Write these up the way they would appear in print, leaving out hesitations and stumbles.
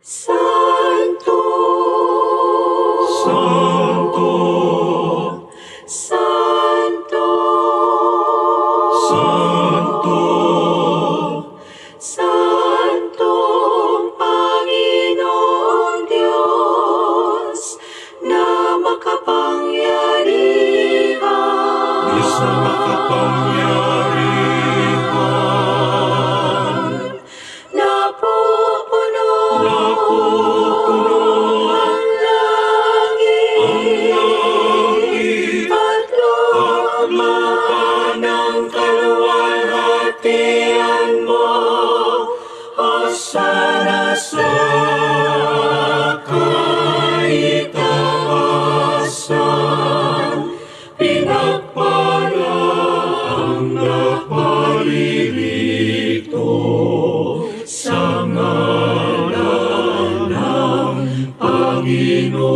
Santo, Santo, Santo, Santo, Santong Panginoong Diyos na makapangyarihan. Diyos na makapangyarihan. Napupuno ang langit at lupa ng kaluwalhatian mo. Hosana sa kaitaasan, pinagpala ang naparirito sa ngalan ng Panginoon.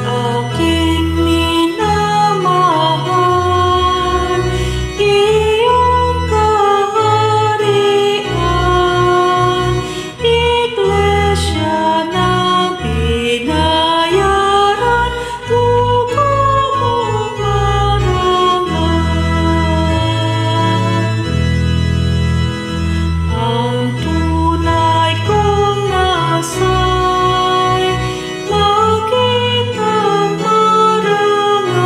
Aking minamahal, iyong kaharian, Iglesia ng binayaran, dugo mong marangal. Ang tunay kong nasay, makitang marangal,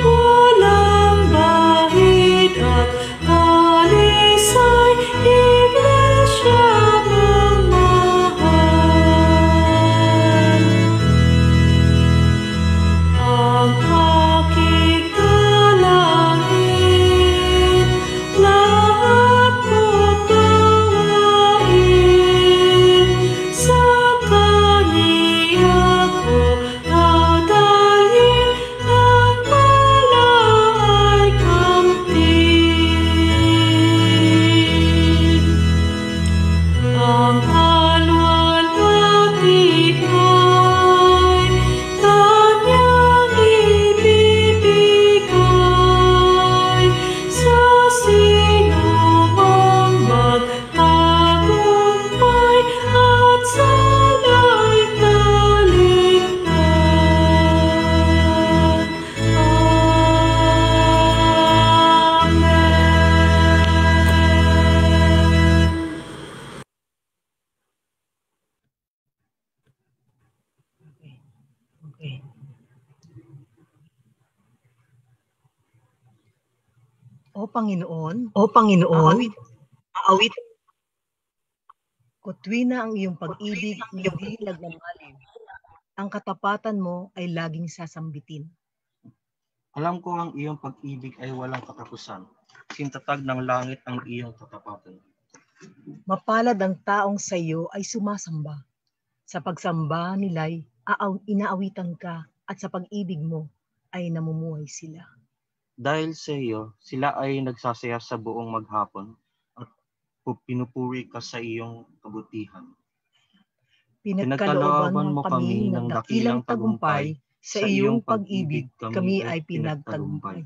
walang bahid at kalisay, Iglesia mong mahal. Ang aking dalangin, lahat ko'y gawain, sa Kaniya ko dadalhin, ng malaay kamtin. Ang kaluwalhati ay kanyang ibibigay sa sinumang magtagumpay at sana'y taligtan. Amen. Okay. O Panginoon, Aawit aawit ko tuwina ang iyong pag-ibig na dilag ng malim. Ang katapatan mo ay laging sasambitin. Alam ko ang iyong pag-ibig ay walang katapusan. Sintatag ng langit ang iyong katapatan. Mapalad ang taong sa iyo ay sumasamba. Sa pagsamba nila'y inaawitan ka at sa pag-ibig mo ay namumuhay sila. Dahil sa iyo, sila ay nagsasaya sa buong maghapon at pinupuri ka sa iyong kabutihan. Pinagkalooban mo kami ng dakilang tagumpay, sa iyong pag-ibig kami ay pinagtagumpay.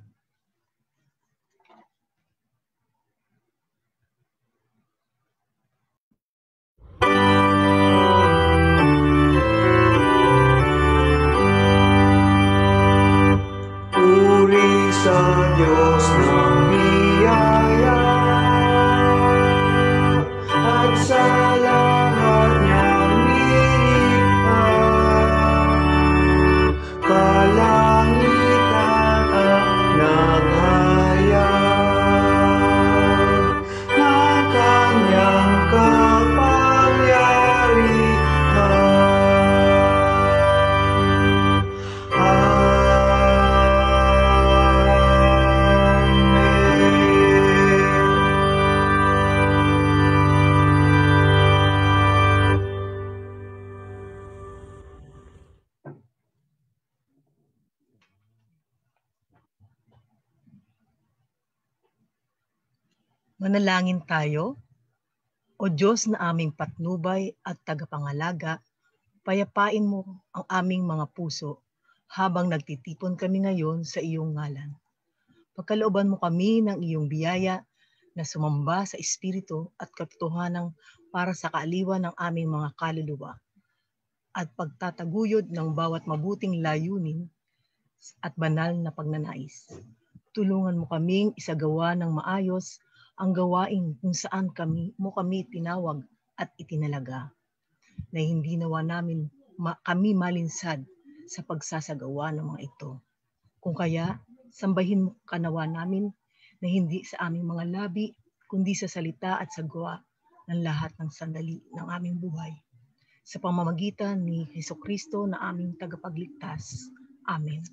Puri sa Diyos ng biyaya at sa lahat niyang nilikha. Kalangitan ang Manalangin tayo. O Diyos na aming patnubay at tagapangalaga, payapain mo ang aming mga puso habang nagtitipon kami ngayon sa iyong ngalan. Pagkalooban mo kami ng iyong biyaya na sumamba sa Espiritu at katotohanan para sa kaaliwan ng aming mga kaluluwa at pagtataguyod ng bawat mabuting layunin at banal na pagnanais. Tulungan mo kaming isagawa ng maayos ang gawain kung saan kami tinawag at itinalaga, na hindi nawa namin kami malinsad sa pagsasagawa ng mga ito. Kung kaya, sambahin mo kanawa namin na hindi sa aming mga labi, kundi sa salita at sa gawa ng lahat ng sandali ng aming buhay. Sa pamamagitan ni Hesukristo na aming tagapagligtas. Amen.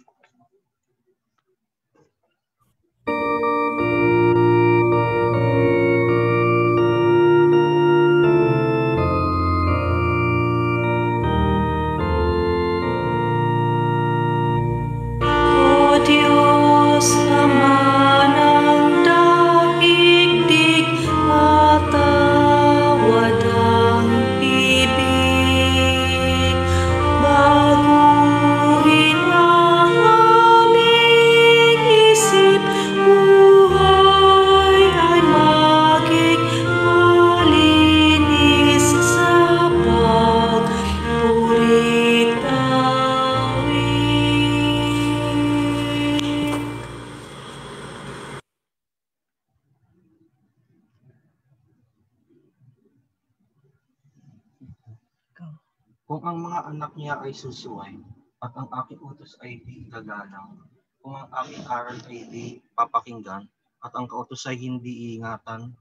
Kung ang mga anak niya ay susuway, at ang aking utos ay di gagalang, kung ang aking aral ay di papakinggan, at ang kautos ay hindi iingatan,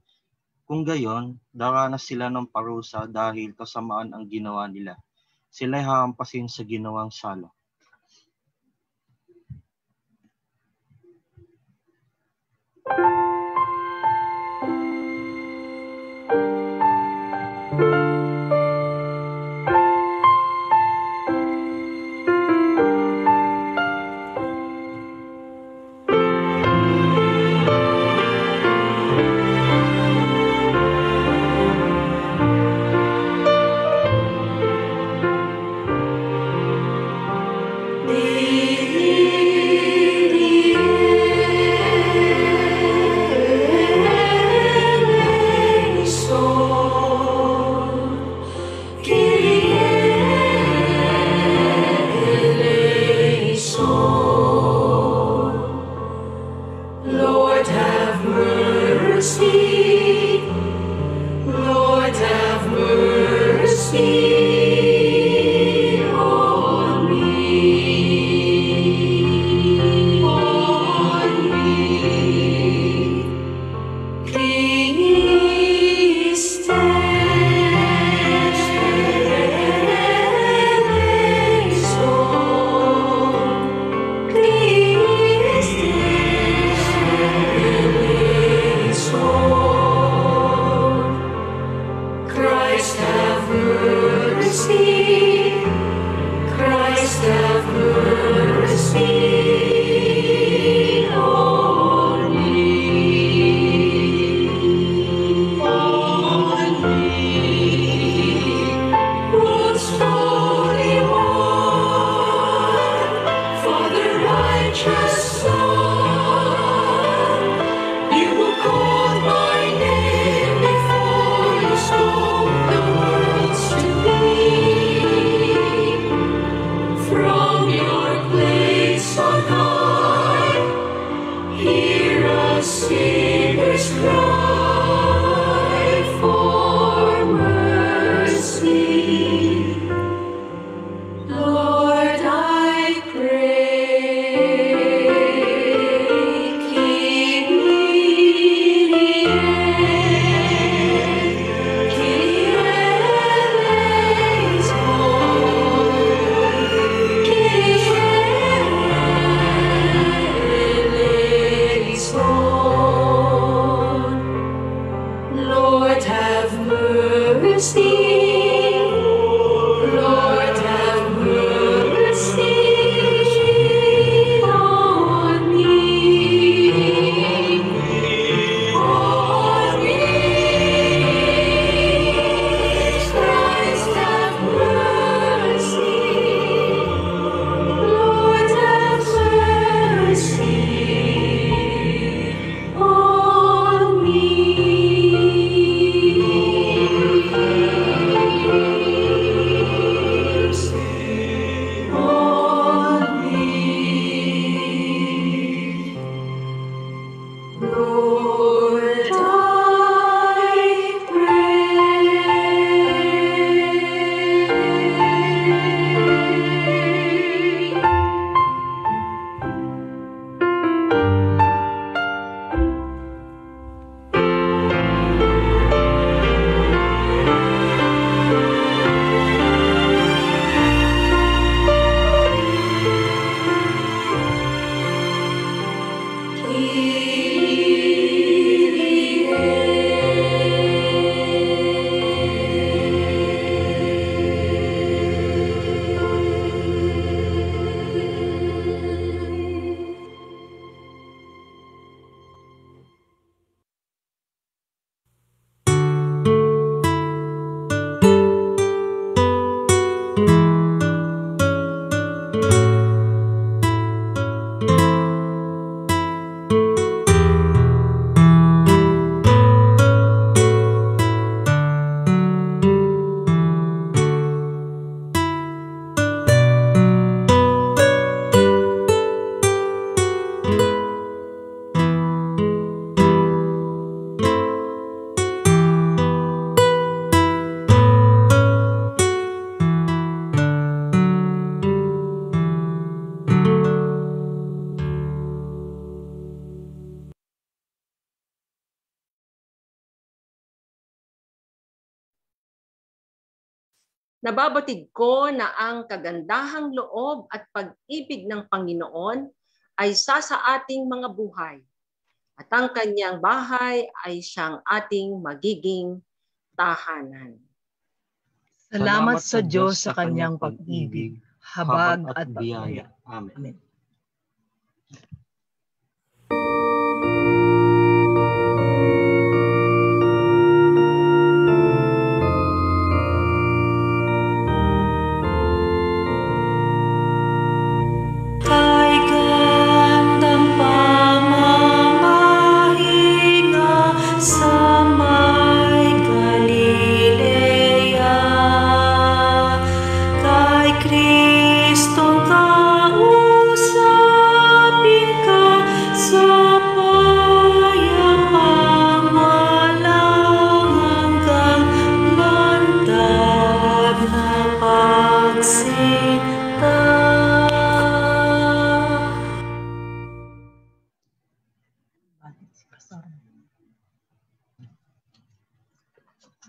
kung gayon, daranas sila ng parusa dahil kasamaan ang ginawa nila. Sila'y hahampasin sa ginawang sala. Oh Nababatid ko na ang kagandahang loob at pag-ibig ng Panginoon ay sa ating mga buhay. At ang kanyang bahay ay siyang ating magiging tahanan. Salamat sa Diyos sa kanyang pag-ibig, habag at biyaya. Amen. Amen. Kay gandang pamamahinga sa may Galilea, kay Kristong kausapin ka sa payapang walang hanggang lantad na pagsinta.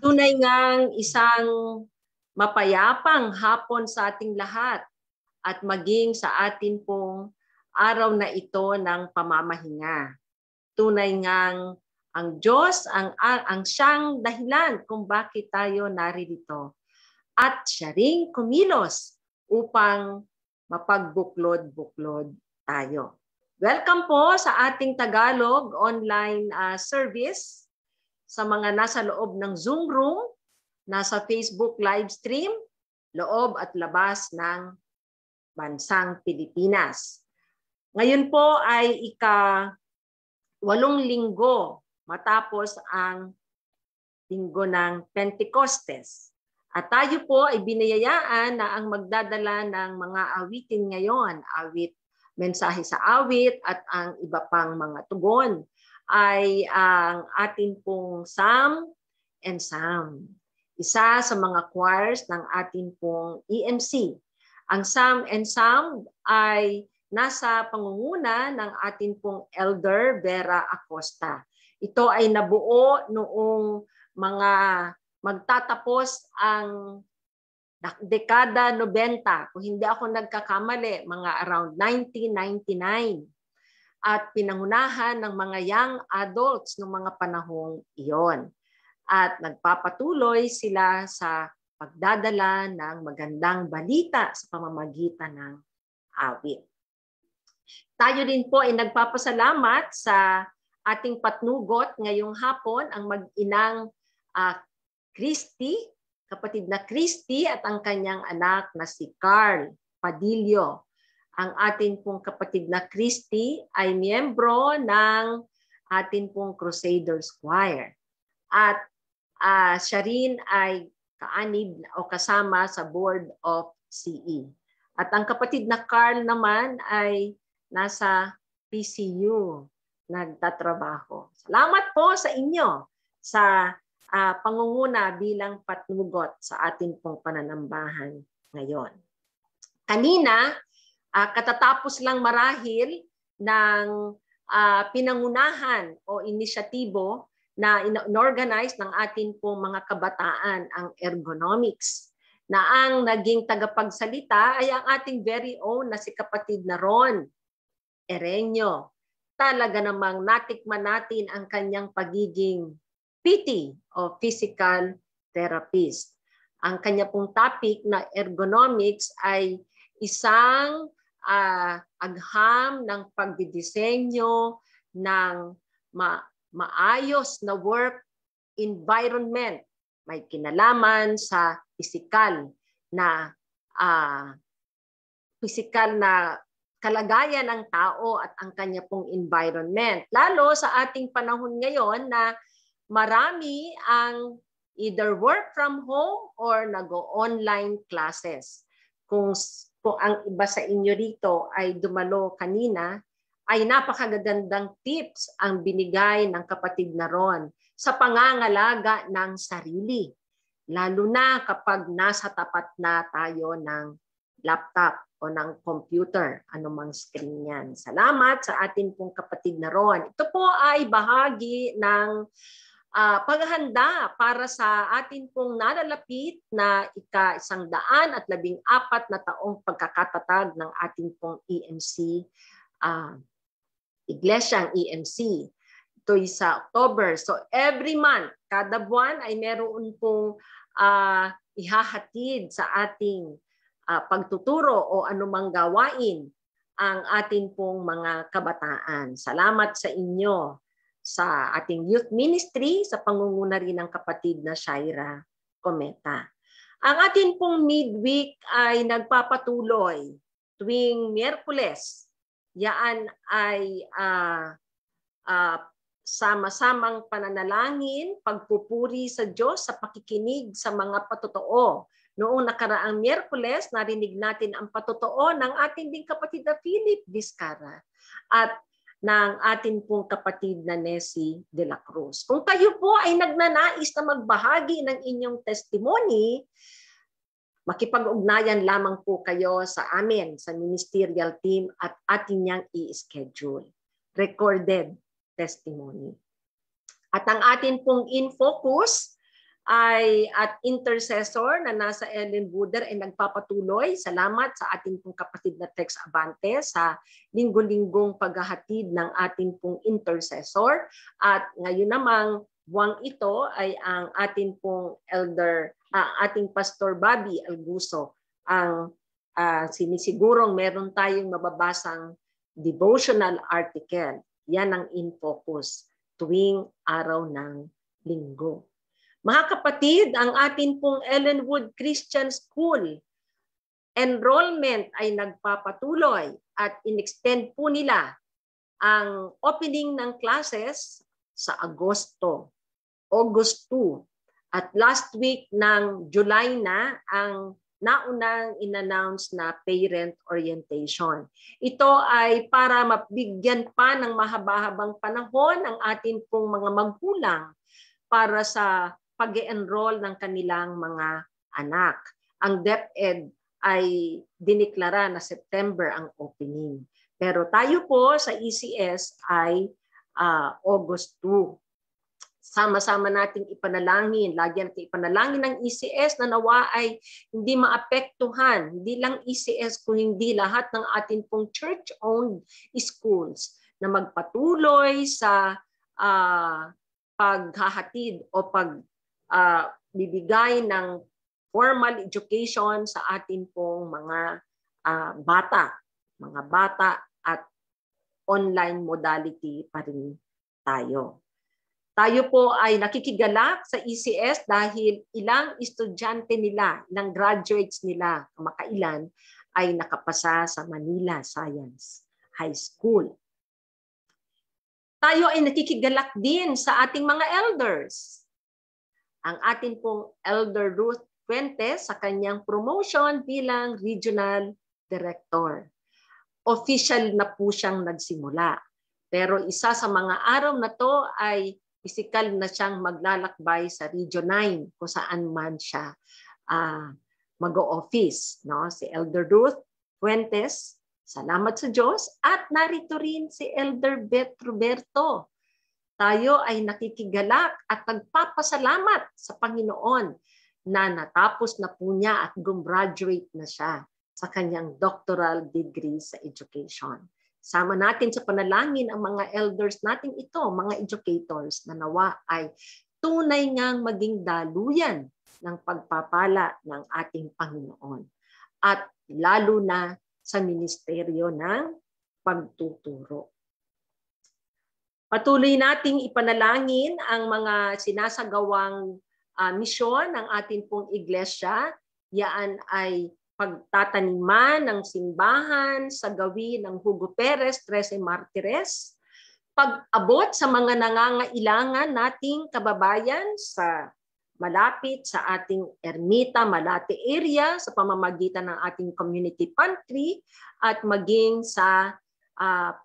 Tunay ngang isang mapayapang hapon sa ating lahat at maging sa atin pong araw na ito ng pamamahinga. Tunay ngang ang Diyos ang siyang dahilan kung bakit tayo naririto. At siya ring kumilos upang mapagbuklod-buklod tayo. Welcome po sa ating Tagalog online service. Sa mga nasa loob ng Zoom room, nasa Facebook live stream, loob at labas ng bansang Pilipinas. Ngayon po ay ika-8 linggo matapos ang linggo ng Pentecostes. At tayo po ay binayayaan na ang magdadala ng mga awitin ngayon, mensahe sa awit at ang iba pang mga tugon ay ang atin pong Psalm and Psalm. Isa sa mga choirs ng atin pong EMC. Ang Psalm and Psalm ay nasa pangunguna ng atin pong Elder Vera Acosta. Ito ay nabuo noong mga magtatapos ang dekada 90. Kung hindi ako nagkakamali, mga around 1999. At pinangunahan ng mga young adults ng mga panahong iyon. At nagpapatuloy sila sa pagdadala ng magandang balita sa pamamagitan ng awit. Tayo din po ay nagpapasalamat sa ating patnugot ngayong hapon, ang mag-inang Christy, kapatid na Christy at ang kanyang anak na si Carl Padillo. Ang atin pong kapatid na Christy ay miyembro ng atin pong Crusaders Choir. At siya rin ay kaanib o kasama sa Board of CE. At ang kapatid na Carl naman ay nasa PCU, nagtatrabaho. Salamat po sa inyo sa pangunguna bilang patnugot sa atin pong pananambahan ngayon. Kanina, katatapos lang marahil ng pinangunahan o inisyatibo na inorganize ng atin pong mga kabataan ang ergonomics, na ang naging tagapagsalita ay ang ating very own na si kapatid na Ron Erenyo. Talaga namang natikman natin ang kanyang pagiging PT o physical therapist. Ang kanya pong topic na ergonomics ay isang agham ng pagdidisenyo ng maayos na work environment. May kinalaman sa physical na kalagayan ng tao at ang kanya pong environment. Lalo sa ating panahon ngayon na marami ang either work from home or nag-online classes. Kung ang iba sa inyo rito ay dumalo kanina, ay napakagandang tips ang binigay ng kapatid na Ron sa pangangalaga ng sarili. Lalo na kapag nasa tapat na tayo ng laptop o ng computer, anumang screen yan. Salamat sa atin pong kapatid na Ron. Ito po ay bahagi ng paghahanda para sa atin pong nalalapit na ika-114 na taong pagkakatatag ng ating pong EMC, Iglesyang EMC. Ito'y sa October. So every month, kada buwan ay meron pong ihahatid sa ating pagtuturo o anumang gawain ang ating pong mga kabataan. Salamat sa inyo sa ating youth ministry sa pangunguna rin ng kapatid na Shaira Cometa. Ang ating pong midweek ay nagpapatuloy tuwing Miyerkules. Yan ay sama-samang pananalangin, pagpupuri sa Diyos sa pakikinig sa mga patotoo. Noong nakaraang Miyerkules, narinig natin ang patotoo ng ating ding kapatid na Philip Vizcara at ng ating pong kapatid na Nessie de la Cruz. Kung kayo po ay nagnanais na magbahagi ng inyong testimony, makipag-ugnayan lamang po kayo sa amin, sa ministerial team at atin niyang i-schedule. Recorded testimony. At ang atin pong in-focus ay at intercessor na nasa Ellen Buder ay nagpapatuloy. Salamat sa ating pong kapatid na Tex Abante sa linggo-linggong paghahatid ng ating pong intercessor. At ngayon namang buwang ito ay ang ating pong ating Pastor Bobby Alguso. Ang sinisigurong meron tayong mababasang devotional article. Yan ang in-focus tuwing araw ng linggo. Mga kapatid, ang atin pong Ellenwood Christian School enrollment ay nagpapatuloy at in-extend po nila ang opening ng classes sa August 2. At last week ng July na ang naunang in-announce na parent orientation. Ito ay para mabigyan pa ng mahaba-habang panahon ang atin pong mga magulang para sa pag-enroll ng kanilang mga anak. Ang DepEd ay diniklara na September ang opening. Pero tayo po sa ECS ay August 2. Sama-sama nating ipanalangin, lagi natin ipanalangin ng ECS na nawa ay hindi maapektuhan, hindi lang ECS kung hindi lahat ng atin pong church-owned schools na magpatuloy sa paghahatid o bibigay ng formal education sa atin pong mga bata at online modality pa rin tayo. Tayo po ay nakikigalak sa ECS dahil ilang estudyante nila, ilang graduates nila kamakailan ay nakapasa sa Manila Science High School. Tayo ay nakikigalak din sa ating mga elders. Ang atin pong Elder Ruth Fuentes sa kanyang promotion bilang Regional Director. Official na po siyang nagsimula. Pero isa sa mga araw na to ay physical na siyang maglalakbay sa Region 9 kung saan man siya mag-o-office. No? Si Elder Ruth Fuentes, salamat sa Diyos. At narito rin si Elder Beth Roberto. Tayo ay nakikigalak at nagpapasalamat sa Panginoon na natapos na po niya at gumraduate na siya sa kanyang doctoral degree sa education. Sama natin sa panalangin ang mga elders natin ito, mga educators na nawa ay tunay ngang maging daluyan ng pagpapala ng ating Panginoon. At lalo na sa ministeryo ng pagtuturo. Patuloy nating ipanalangin ang mga sinasagawang misyon ng ating pong iglesia. Yan ay pagtataniman ng simbahan sa gawi ng Hugo Perez, 13 Martires, pag-abot sa mga nangangailangan nating kababayan sa malapit sa ating Ermita, Malate area sa pamamagitan ng ating community pantry at maging sa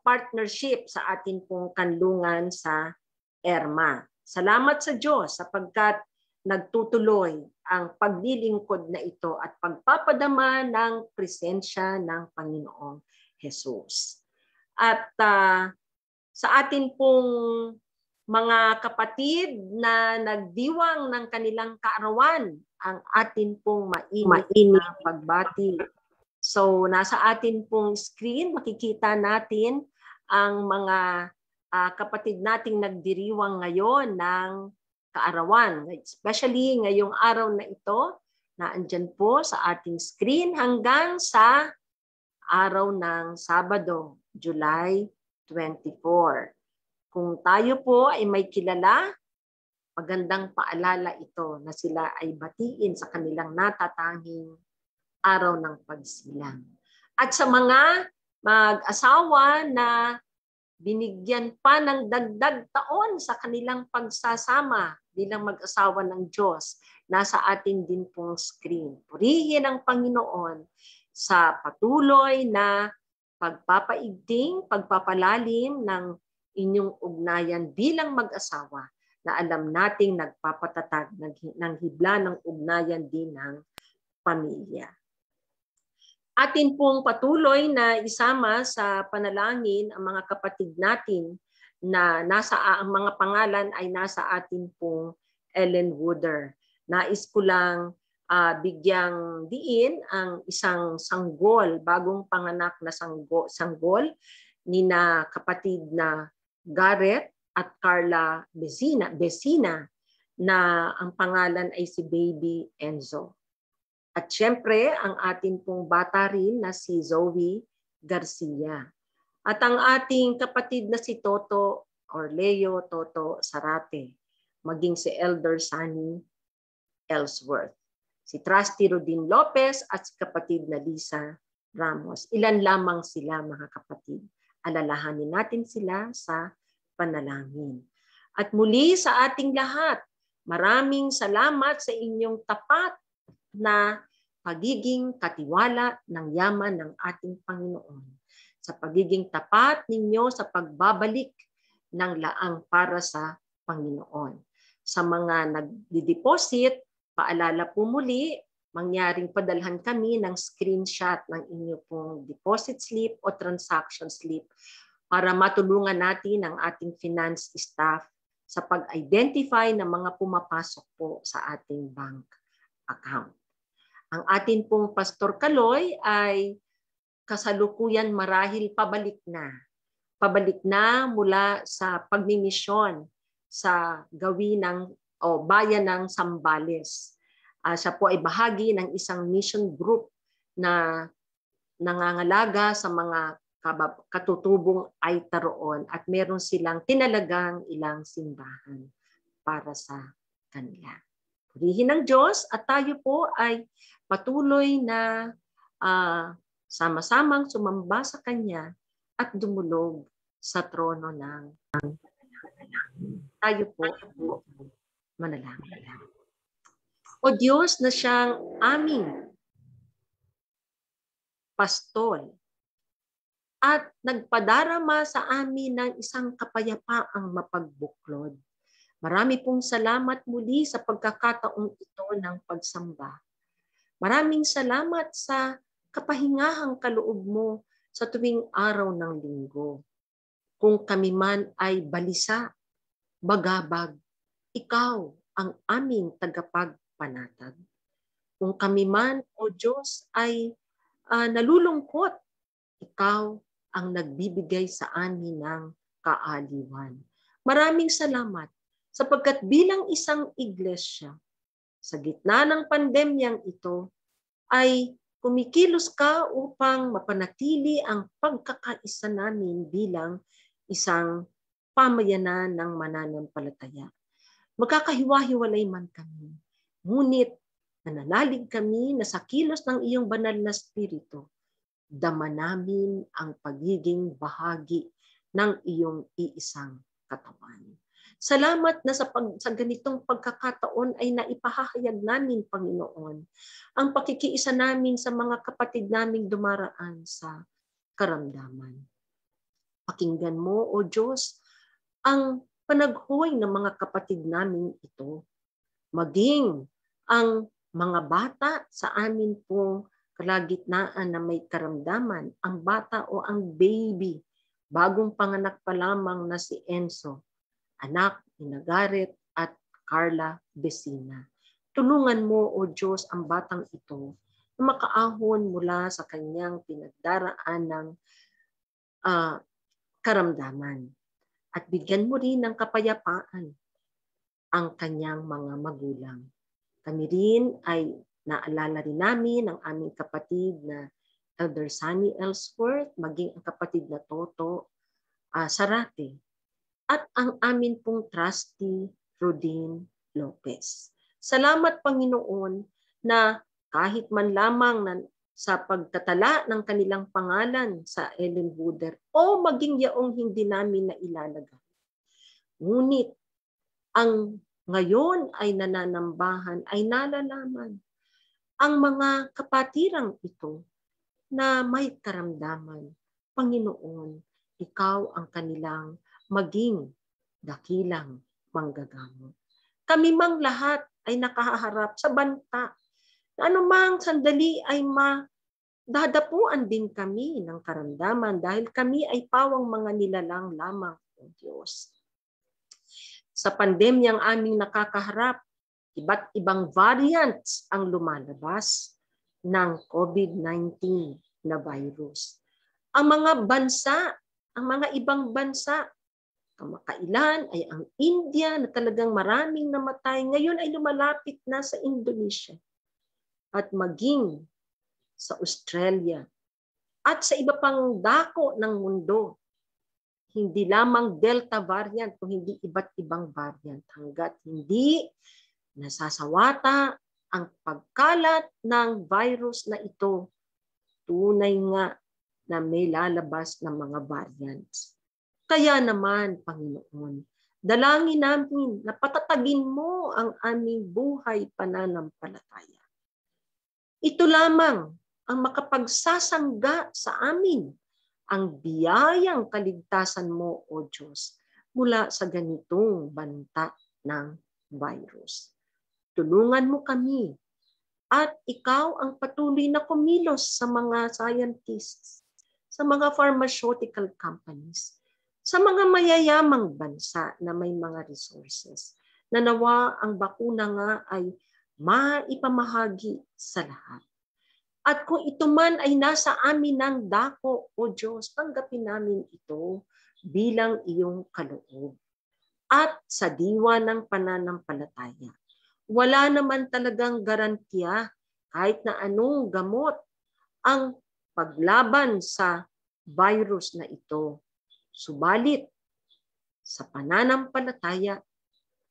partnership sa ating pong kanlungan sa ERMA. Salamat sa Diyos sapagkat nagtutuloy ang paglilingkod na ito at pagpapadama ng presensya ng Panginoong Hesus. At sa atin pong Mga kapatid na nagdiwang ng kanilang kaarawan, ang atin pong mainit na pagbati. So, nasa atin pong screen, makikita natin ang mga kapatid nating nagdiriwang ngayon ng kaarawan. Especially ngayong araw na ito, na andyan po sa ating screen hanggang sa araw ng Sabado, July 24. Kung tayo po ay may kilala, magandang paalala ito na sila ay batiin sa kanilang natatanging araw ng pagsilang. At sa mga mag-asawa na binigyan pa ng dagdag taon sa kanilang pagsasama bilang mag-asawa ng Diyos, nasa atin din pong screen. Purihin ang Panginoon sa patuloy na pagpapaigting, pagpapalalim ng inyong ugnayan bilang mag-asawa na alam nating nagpapatatag ng hibla ng ugnayan din ng pamilya. Atin pong patuloy na isama sa panalangin ang mga kapatid natin na ang mga pangalan ay nasa atin pong Ellen Wooder. Nais ko lang bigyang diin ang isang sanggol, bagong panganak na sanggol ni na kapatid na Garrett at Carla Besina na ang pangalan ay si Baby Enzo. At syempre, ang ating pong bata rin na si Zoe Garcia. At ang ating kapatid na si Toto or Leo Toto Sarate, maging si Elder Sunny Ellsworth, si Trusty Rodin Lopez at si kapatid na Lisa Ramos. Ilan lamang sila, mga kapatid. Alalahanin natin sila sa panalangin. At muli sa ating lahat, maraming salamat sa inyong tapat na pagiging katiwala ng yaman ng ating Panginoon. Sa pagiging tapat ninyo sa pagbabalik ng laang para sa Panginoon. Sa mga nagdi-deposit, paalala po muli, mangyaring padalhan kami ng screenshot ng inyo pong deposit slip o transaction slip para matulungan natin ang ating finance staff sa pag-identify ng mga pumapasok po sa ating bank account. Ang atin pong Pastor Kaloy ay kasalukuyan marahil pabalik na. Pabalik na mula sa pagmimisyon sa gawin ng bayan ng Zambales. Siya po ay bahagi ng isang mission group na nangangalaga sa mga katutubong ay taroon at meron silang tinalagang ilang simbahan para sa kanila. Purihin ng Diyos at tayo po ay patuloy na sama-samang sumamba sa Kanya at dumulog sa trono ng tayo po manalangin. O Diyos na siyang aming pastol at nagpadarama sa amin ng isang kapayapaang mapagbuklod. Marami pong salamat muli sa pagkakataong ito ng pagsamba. Maraming salamat sa kapahingahang kaloob mo sa tuwing araw ng linggo. Kung kami man ay balisa, bagabag, ikaw ang aming tagapagpanatag. Kung kami man, O Diyos, ay nalulungkot, ikaw ang nagbibigay sa amin ng kaaliwan. Maraming salamat sapagkat bilang isang iglesia, sa gitna ng pandemyang ito, ay kumikilos ka upang mapanatili ang pagkakaisa namin bilang isang pamayanan ng mananampalataya. Magkakahiwa-hiwalay man kami, ngunit nananalig kami na sa kilos ng iyong banal na Espiritu, dama namin ang pagiging bahagi ng iyong iisang katawan. Salamat na sa ganitong pagkakataon ay naipahahayag namin, Panginoon, ang pakikiisa namin sa mga kapatid naming dumaraan sa karamdaman. Pakinggan mo, O Diyos, ang panaghoy ng mga kapatid namin ito, maging ang mga bata sa amin pong kalagitnaan na may karamdaman, ang bata o ang baby, bagong panganak pa lamang na si Enzo, anak ni Nagaret at Carla Besina. Tulungan mo, O Diyos, ang batang ito na makaahon mula sa kanyang pinagdaraan ng karamdaman. At bigyan mo rin ng kapayapaan ang kanyang mga magulang. Kami rin ay naalala rin namin ang aming kapatid na Elder Sunny Ellsworth, maging ang kapatid na Toto Sarate, at ang amin pong trustee Rodine Lopez. Salamat, Panginoon, na kahit man lamang na sa pagtatala ng kanilang pangalan sa Ellen Wooder o maging yaong hindi namin na ilalagay. Ngunit ang ngayon ay nananambahan, ay nalalaman ang mga kapatirang ito na may karamdaman. Panginoon, ikaw ang kanilang maging dakilang manggagamot. Kami mang lahat ay nakaharap sa banta. Anumang sandali ay dadapuan din kami ng karamdaman dahil kami ay pawang mga nilalang lamang, O Diyos. Sa pandemyang aming nakakaharap, iba't ibang variants ang lumalabas ng COVID-19 na virus. Ang mga ibang bansa, kamakailan ay ang India na talagang maraming namatay, ngayon ay lumalapit na sa Indonesia at maging sa Australia at sa iba pang dako ng mundo. Hindi lamang Delta variant, kung hindi iba't ibang variant. Hanggat hindi nasasawata ang pagkalat ng virus na ito, tunay nga na may lalabas ng mga variants. Kaya naman, Panginoon, dalangin namin na patatagin mo ang aming buhay pananampalataya. Ito lamang ang makapagsasangga sa amin ang biyayang kaligtasan mo, O Diyos, mula sa ganitong banta ng virus. Tulungan mo kami at ikaw ang patuloy na kumilos sa mga scientists, sa mga pharmaceutical companies, sa mga mayayamang bansa na may mga resources, na nawa ang bakuna nga ay maipamahagi sa lahat. At kung ito man ay nasa amin ng dako, O Diyos, tanggapin namin ito bilang iyong kaloob. At sa diwa ng pananampalataya, wala naman talagang garantiya kahit na anong gamot ang paglaban sa virus na ito. Subalit, sa pananampalataya,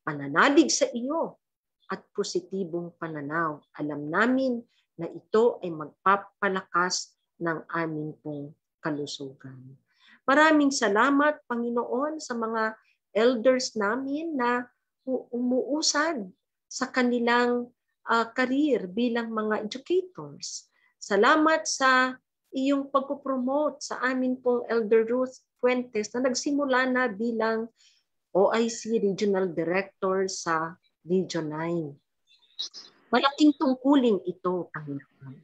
pananalig sa iyo at positibong pananaw, alam namin na ito ay magpapalakas ng aming pong kalusugan. Maraming salamat, Panginoon, sa mga elders namin na umuusad sa kanilang career bilang mga educators. Salamat sa iyong pagpopromote sa amin pong Elder Ruth Fuentes na nagsimula na bilang OIC Regional Director sa Region 9. Malaking tungkulin ito, Panginoon.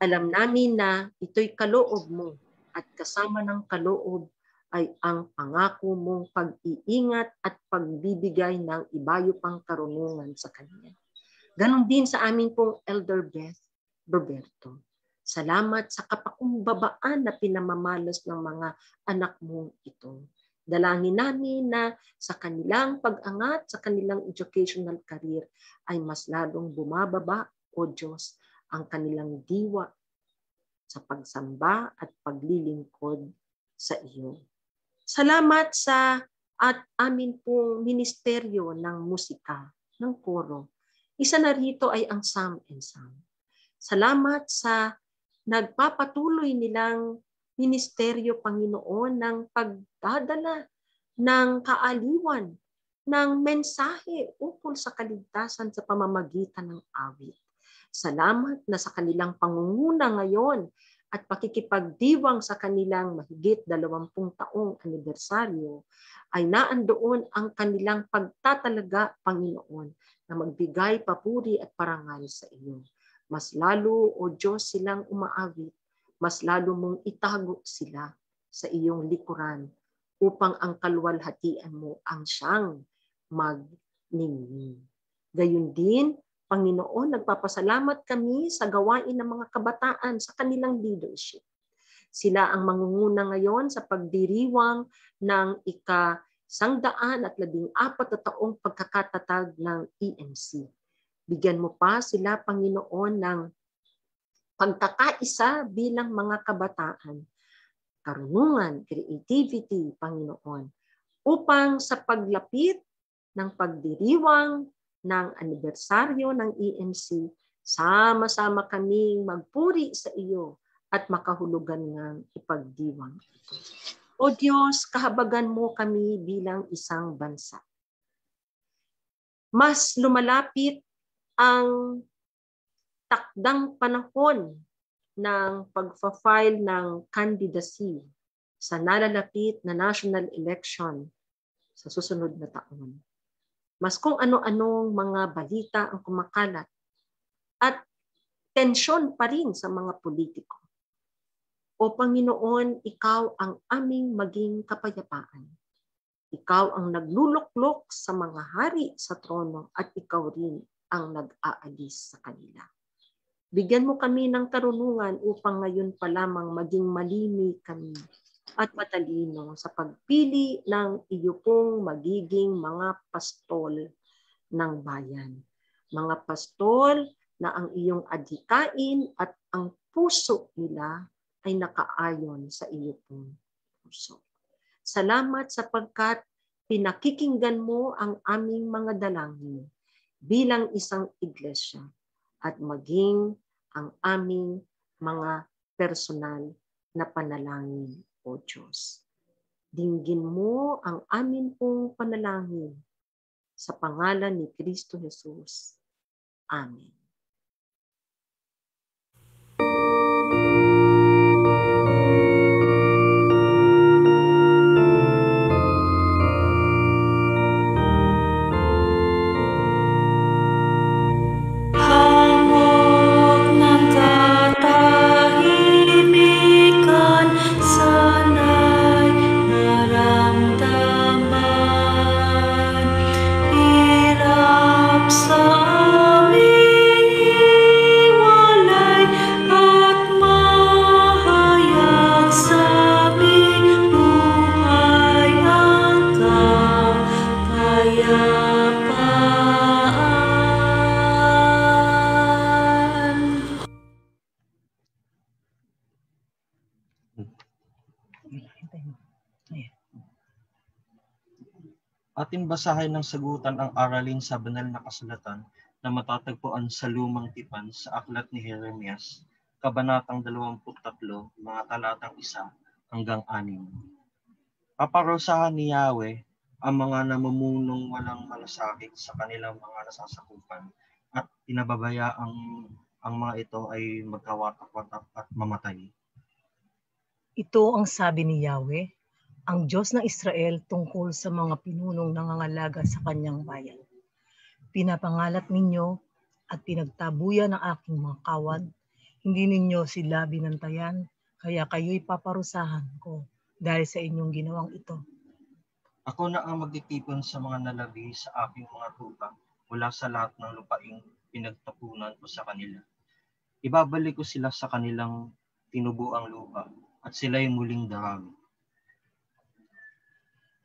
Alam namin na ito'y kaloob mo at kasama ng kaloob ay ang pangako mong pag-iingat at pagbibigay ng ibayo pang karunungan sa Kanya. Ganon din sa amin pong Elder Beth Roberto. Salamat sa kapakumbabaan na pinamamalas ng mga anak mong ito. Dalangin namin na sa kanilang pag-angat, sa kanilang educational career ay mas lalong bumababa, O Diyos, ang kanilang diwa sa pagsamba at paglilingkod sa iyo. Salamat sa at amin pong ministeryo ng musika, ng koro. Isa na rito ay ang Psalm and Psalm. Salamat sa nagpapatuloy nilang ministeryo, Panginoon, ng pagdadala ng kaaliwan, ng mensahe ukol sa kaligtasan sa pamamagitan ng awit. Salamat na sa kanilang pangunguna ngayon at pakikipagdiwang sa kanilang mahigit 20 taong anibersaryo ay naandoon ang kanilang pagtatalaga, Panginoon, na magbigay papuri at parangal sa iyo. Mas lalo, O Diyos, silang umaawit, mas lalo mong itago sila sa iyong likuran upang ang kaluwalhatian mo ang siyang magningning. Gayun din, Panginoon, nagpapasalamat kami sa gawain ng mga kabataan sa kanilang leadership. Sila ang mangunguna ngayon sa pagdiriwang ng ika-114 na taong pagkakatatag ng EMC. Bigyan mo pa sila, Panginoon, ng pagkakaisa bilang mga kabataan, karunungan, creativity, Panginoon, upang sa paglapit ng pagdiriwang ng anibersaryo ng EMC, sama-sama kaming magpuri sa iyo at makahulugan ng ipagdiwang ito. O Diyos, kahabagan mo kami bilang isang bansa. Mas lumalapit ang takdang panahon ng pagfa-file ng candidacy sa nalalapit na national election sa susunod na taon. Mas kung ano-anong mga balita ang kumakalat at tensyon pa rin sa mga politiko. O Panginoon, ikaw ang aming maging kapayapaan. Ikaw ang nagluluklok sa mga hari sa trono at ikaw rin ang nag-aalis sa kanila. Bigyan mo kami ng karunungan upang ngayon pa lamang maging malimi kami at matalino sa pagpili ng iyo pong magiging mga pastol ng bayan. Mga pastol na ang iyong adhikain at ang puso nila ay nakaayon sa iyo pong puso. Salamat sapagkat pinakikinggan mo ang aming mga dalangin bilang isang iglesia at maging ang aming mga personal na panalangin, O Diyos. Dinggin mo ang amin pong panalangin sa pangalan ni Kristo Jesus. Amen. Hamog ng katahimikan, sana'y naramdaman. Hirap sa aming hiwalay at mahayag sa aming buhay ang kapayapaan. Ayan. Ating basahin ng sagutan ang aralin sa banal na kasulatan na matatagpuan sa lumang tipan sa aklat ni Jeremias, kabanatang 23, mga talatang 1 hanggang 6. Paparusahan ni Yahweh ang mga namumunong walang malasakit sa kanilang mga nasasakupan at pinababayaang ang mga ito ay magkawatak-watak at mamatay. Ito ang sabi ni Yahweh, ang Diyos ng Israel tungkol sa mga pinunong nangangalaga sa kanyang bayan. Pinapangalat ninyo at pinagtabuyan ng aking mga kawan, hindi ninyo sila binantayan, kaya kayo'y paparusahan ko dahil sa inyong ginawang ito. Ako na ang magtitipon sa mga nalabi sa aking mga tupa mula sa lahat ng lupaing pinagtapunan ko sa kanila. Ibabalik ko sila sa kanilang tinubuang lupa at sila'y muling darami.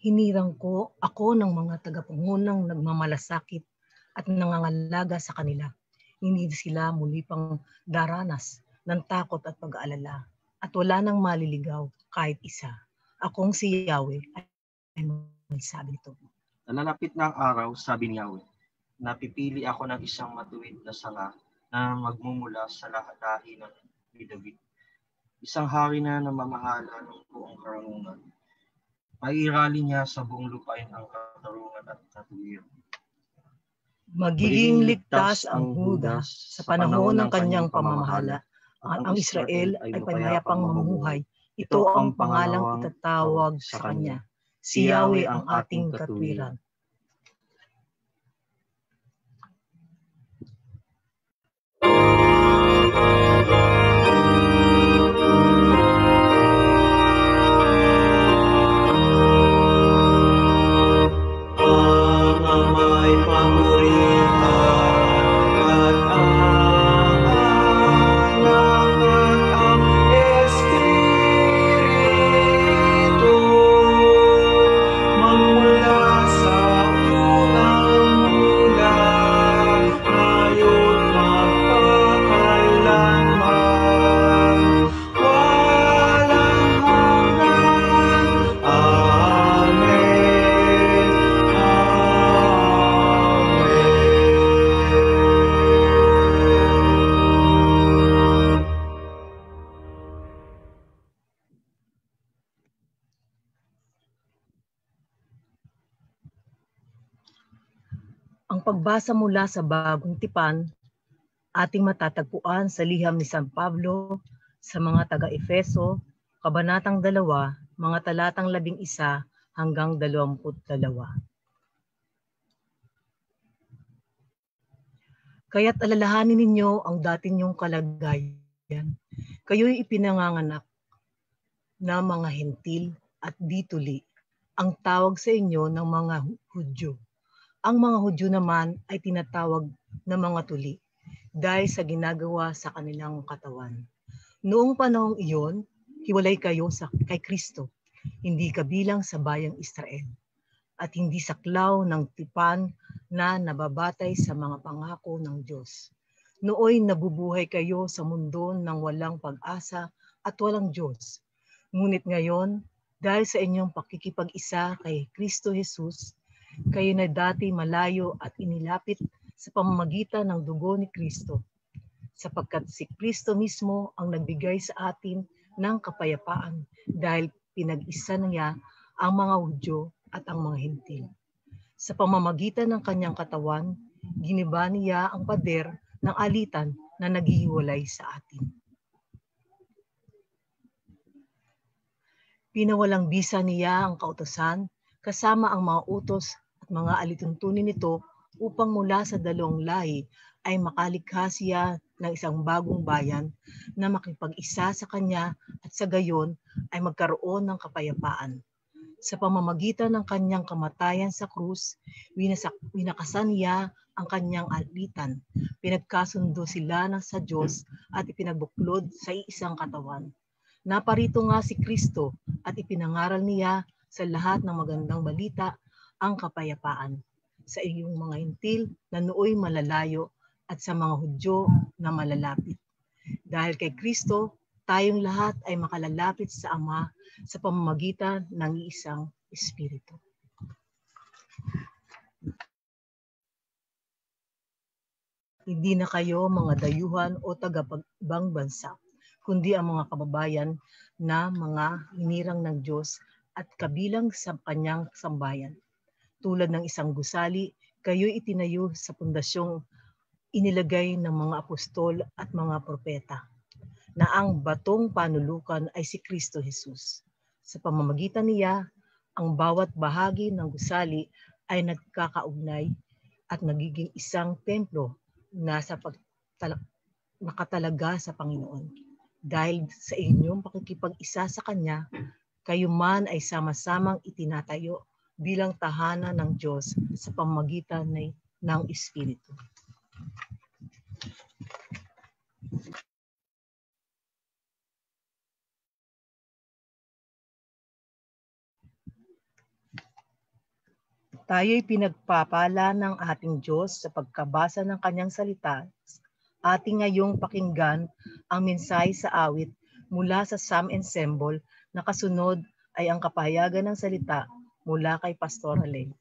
Hinirang ko ako ng mga tagapangunang nagmamalasakit at nangangalaga sa kanila. Hindi sila muli pang daranas ng takot at pag-aalala at wala nang maliligaw kahit isa. Akong si Yahweh ay magsabi nito. Nalalapit na ang araw, sabi ni Yahweh, napipili ako ng isang matuwid na sanga na magmumula sa lahi ng David. Isang hari na namamahala ng buong karunungan. Maiirali niya sa buong lupain ang katarungan at katuwiran. Magiging ligtas ang Huda sa panahon ng kanyang pamamahala. Ang Israel ay payapang mamuhay. Ito ang pangalang itatawag sa kanya. Si Yahweh ang ating katwiran. pagbasa mula sa Bagong Tipan, ating matatagpuan sa liham ni San Pablo sa mga taga-Efeso, Kabanatang 2, mga talatang 11 hanggang 22. Kaya't alalahanin ninyo ang dati ninyong kalagayan. Kayo'y ipinanganganak na mga hentil at dituli, ang tawag sa inyo ng mga Hudyo. Ang mga Hudyo naman ay tinatawag na mga tuli dahil sa ginagawa sa kanilang katawan. Noong panahong iyon, hiwalay kayo kay Kristo, hindi kabilang sa bayang Israel, at hindi saklaw ng tipan na nababatay sa mga pangako ng Diyos. Nooy nabubuhay kayo sa mundo ng walang pag-asa at walang Diyos. Ngunit ngayon, dahil sa inyong pakikipag-isa kay Kristo Jesus, kayo na dati malayo at inilapit sa pamamagitan ng dugo ni Kristo, sapagkat si Kristo mismo ang nagbigay sa atin ng kapayapaan dahil pinag-isa niya ang mga Hudyo at ang mga hentil. Sa pamamagitan ng kanyang katawan, giniba niya ang pader ng alitan na naghihiwalay sa atin. Pinawalang bisa niya ang kautusan kasama ang mga utos at mga alituntunin nito upang mula sa dalawang lahi ay makalikha siya ng isang bagong bayan na makipag-isa sa kanya at sa gayon ay magkaroon ng kapayapaan. Sa pamamagitan ng kanyang kamatayan sa krus, winakasan niya ang kanyang alitan. Pinagkasundo sila sa Diyos at ipinagbuklod sa iisang katawan. Naparito nga si Kristo at ipinangaral niya sa lahat ng magandang balita ang kapayapaan sa iyong mga hentil na nooy malalayo at sa mga Hudyo na malalapit. Dahil kay Kristo, tayong lahat ay makalalapit sa Ama sa pamamagitan ng iisang Espiritu. Hindi na kayo mga dayuhan o taga-ibang bansa, kundi ang mga kababayan na mga hinirang ng Diyos at kabilang sa kanyang sambayan. Tulad ng isang gusali, kayo'y itinayo sa pundasyong inilagay ng mga apostol at mga propeta, na ang batong panulukan ay si Kristo Jesus. Sa pamamagitan niya, ang bawat bahagi ng gusali ay nagkakaugnay at nagiging isang templo na nakatalaga sa Panginoon. Dahil sa inyong pakikipag-isa sa Kanya, kayo man ay sama-samang itinatayo bilang tahanan ng Diyos sa pamamagitan ng Espiritu. Tayo'y pinagpapala ng ating Diyos sa pagkabasa ng kanyang salita. Ating ngayong pakinggan ang mensahe sa awit mula sa Psalm Ensemble na kasunod ay ang kapahayagan ng salita mula kay Pastor Halen.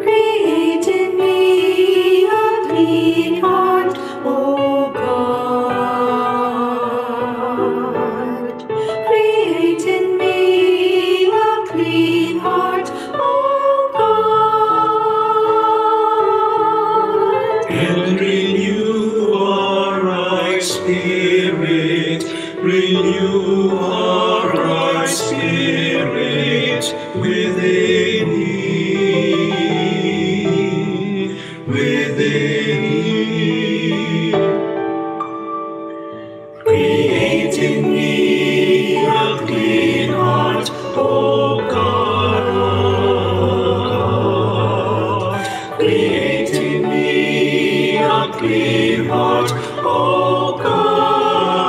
Create in me a clean heart, O God. Create in me a clean heart, O God. And renew our right spirit, renew our right spirit within me, within me. Create in me a clean heart, O God. Create in me a clean heart, O God,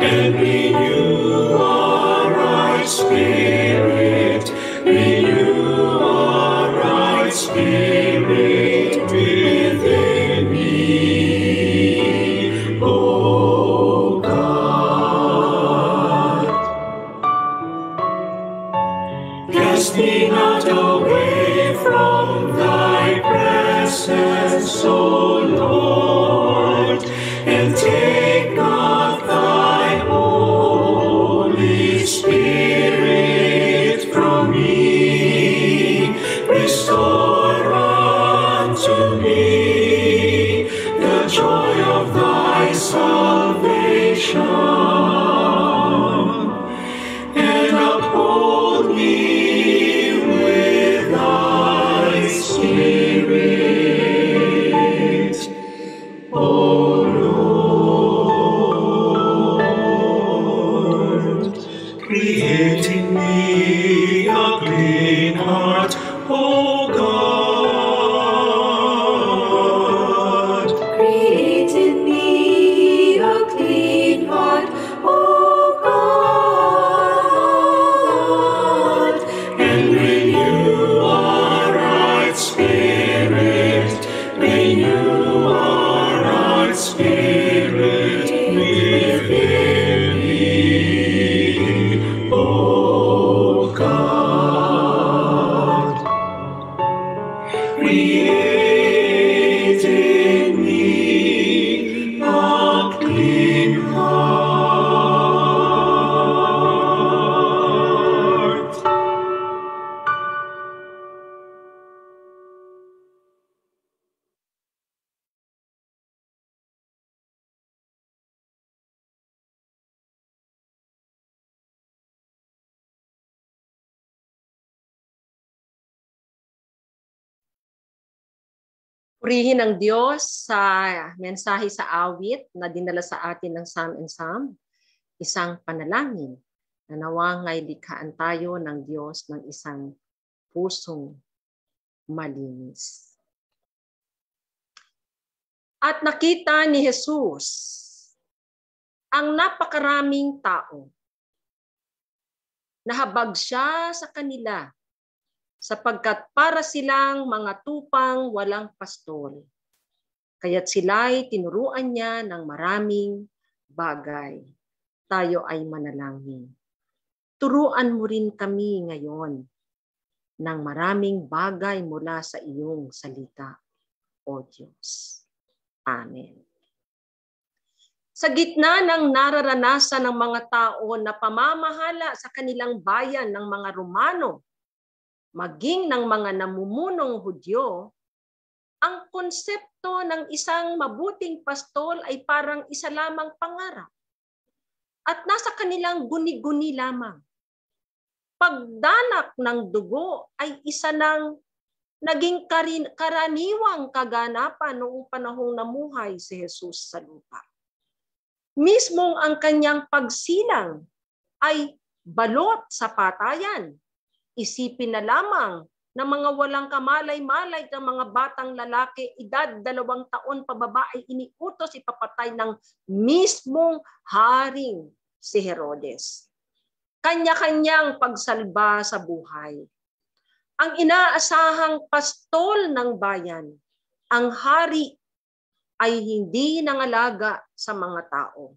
and renew our right spirit, renew our right spirit within me, O God. us, O Lord, and take not thy Holy Spirit from me. Restore unto me the joy of thy salvation, and uphold me with thy Spirit, O Lord. Create in me a clean heart, O God. Create in me a clean heart, O God, And renew a right spirit, renew a right spirit within me, O God. Create in me a clean heart. Purihin ang Diyos sa mensahe sa awit na dinala sa atin ng Psalm and Psalm, isang panalangin na nawangay likhaan tayo ng Diyos ng isang pusong malinis. At nakita ni Jesus ang napakaraming tao. Nahabag siya sa kanila sapagkat para silang mga tupang walang pastol. Kaya't sila'y tinuruan niya ng maraming bagay. Tayo ay manalangin. Turuan mo rin kami ngayon ng maraming bagay mula sa iyong salita, O Diyos. Amen. Sa gitna ng nararanasan ng mga tao na pamamahala sa kanilang bayan ng mga Romano, maging ng mga namumunong Hudyo, ang konsepto ng isang mabuting pastol ay parang isa lamang pangarap. At nasa kanilang guni-guni lamang. Pagdanak ng dugo ay isa ng naging karaniwang kaganapan noong panahong namuhay si Jesus sa lupa. Mismong ang kanyang pagsilang ay balot sa patayan. Isipin na lamang ng mga walang kamalay-malay ng mga batang lalaki, edad 2 taon pababa ay iniutos ipapatay ng mismong haring si Herodes. Kanya-kanyang pagsalba sa buhay. Ang inaasahang pastol ng bayan, ang hari ay hindi nangalaga sa mga tao.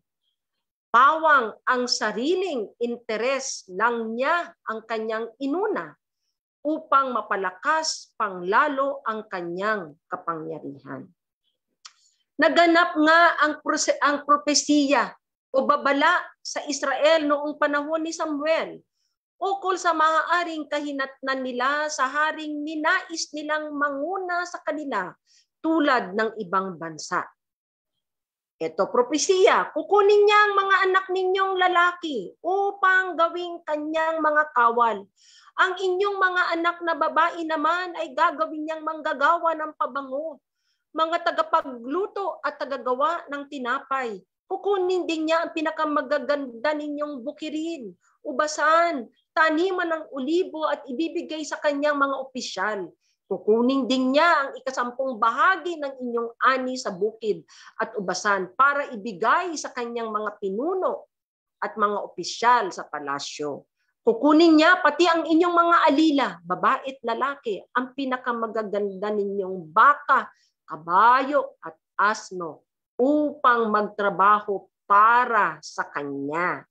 Pawang ang sariling interes lang niya ang kanyang inuna upang mapalakas panglalo ang kanyang kapangyarihan. Naganap nga ang propesiya o babala sa Israel noong panahon ni Samuel ukol sa maaaring kahinatnan nila sa haring ninais nilang manguna sa kanila tulad ng ibang bansa. Ito propesiya, kukunin niya ang mga anak ninyong lalaki upang gawing kanyang mga kawal. Ang inyong mga anak na babae naman ay gagawin niyang manggagawa ng pabango, mga tagapagluto at tagagawa ng tinapay. Kukunin din niya ang pinakamagaganda ninyong bukirin, ubasan, taniman ng olibo at ibibigay sa kanyang mga opisyal. Kukunin din niya ang 10 bahagi ng inyong ani sa bukid at ubasan para ibigay sa kanyang mga pinuno at mga opisyal sa palasyo. Kukunin niya pati ang inyong mga alila, babae at lalaki, ang pinakamagaganda ninyong baka, kabayo at asno upang magtrabaho para sa kanya.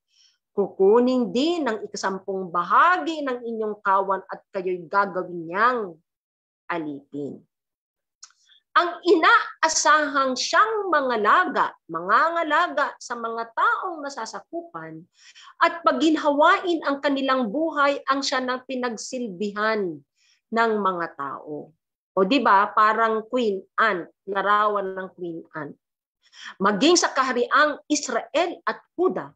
Kukunin din ang 10 bahagi ng inyong kawan at kayo'y gagawin niyang alipin. Ang inaasahang siyang mangangalaga sa mga taong nasasakupan at pagginhawain ang kanilang buhay ang siya na pinagsilbihan ng mga tao. O di ba parang Queen Anne, larawan ng Queen Anne. Maging sa kahariang Israel at Huda,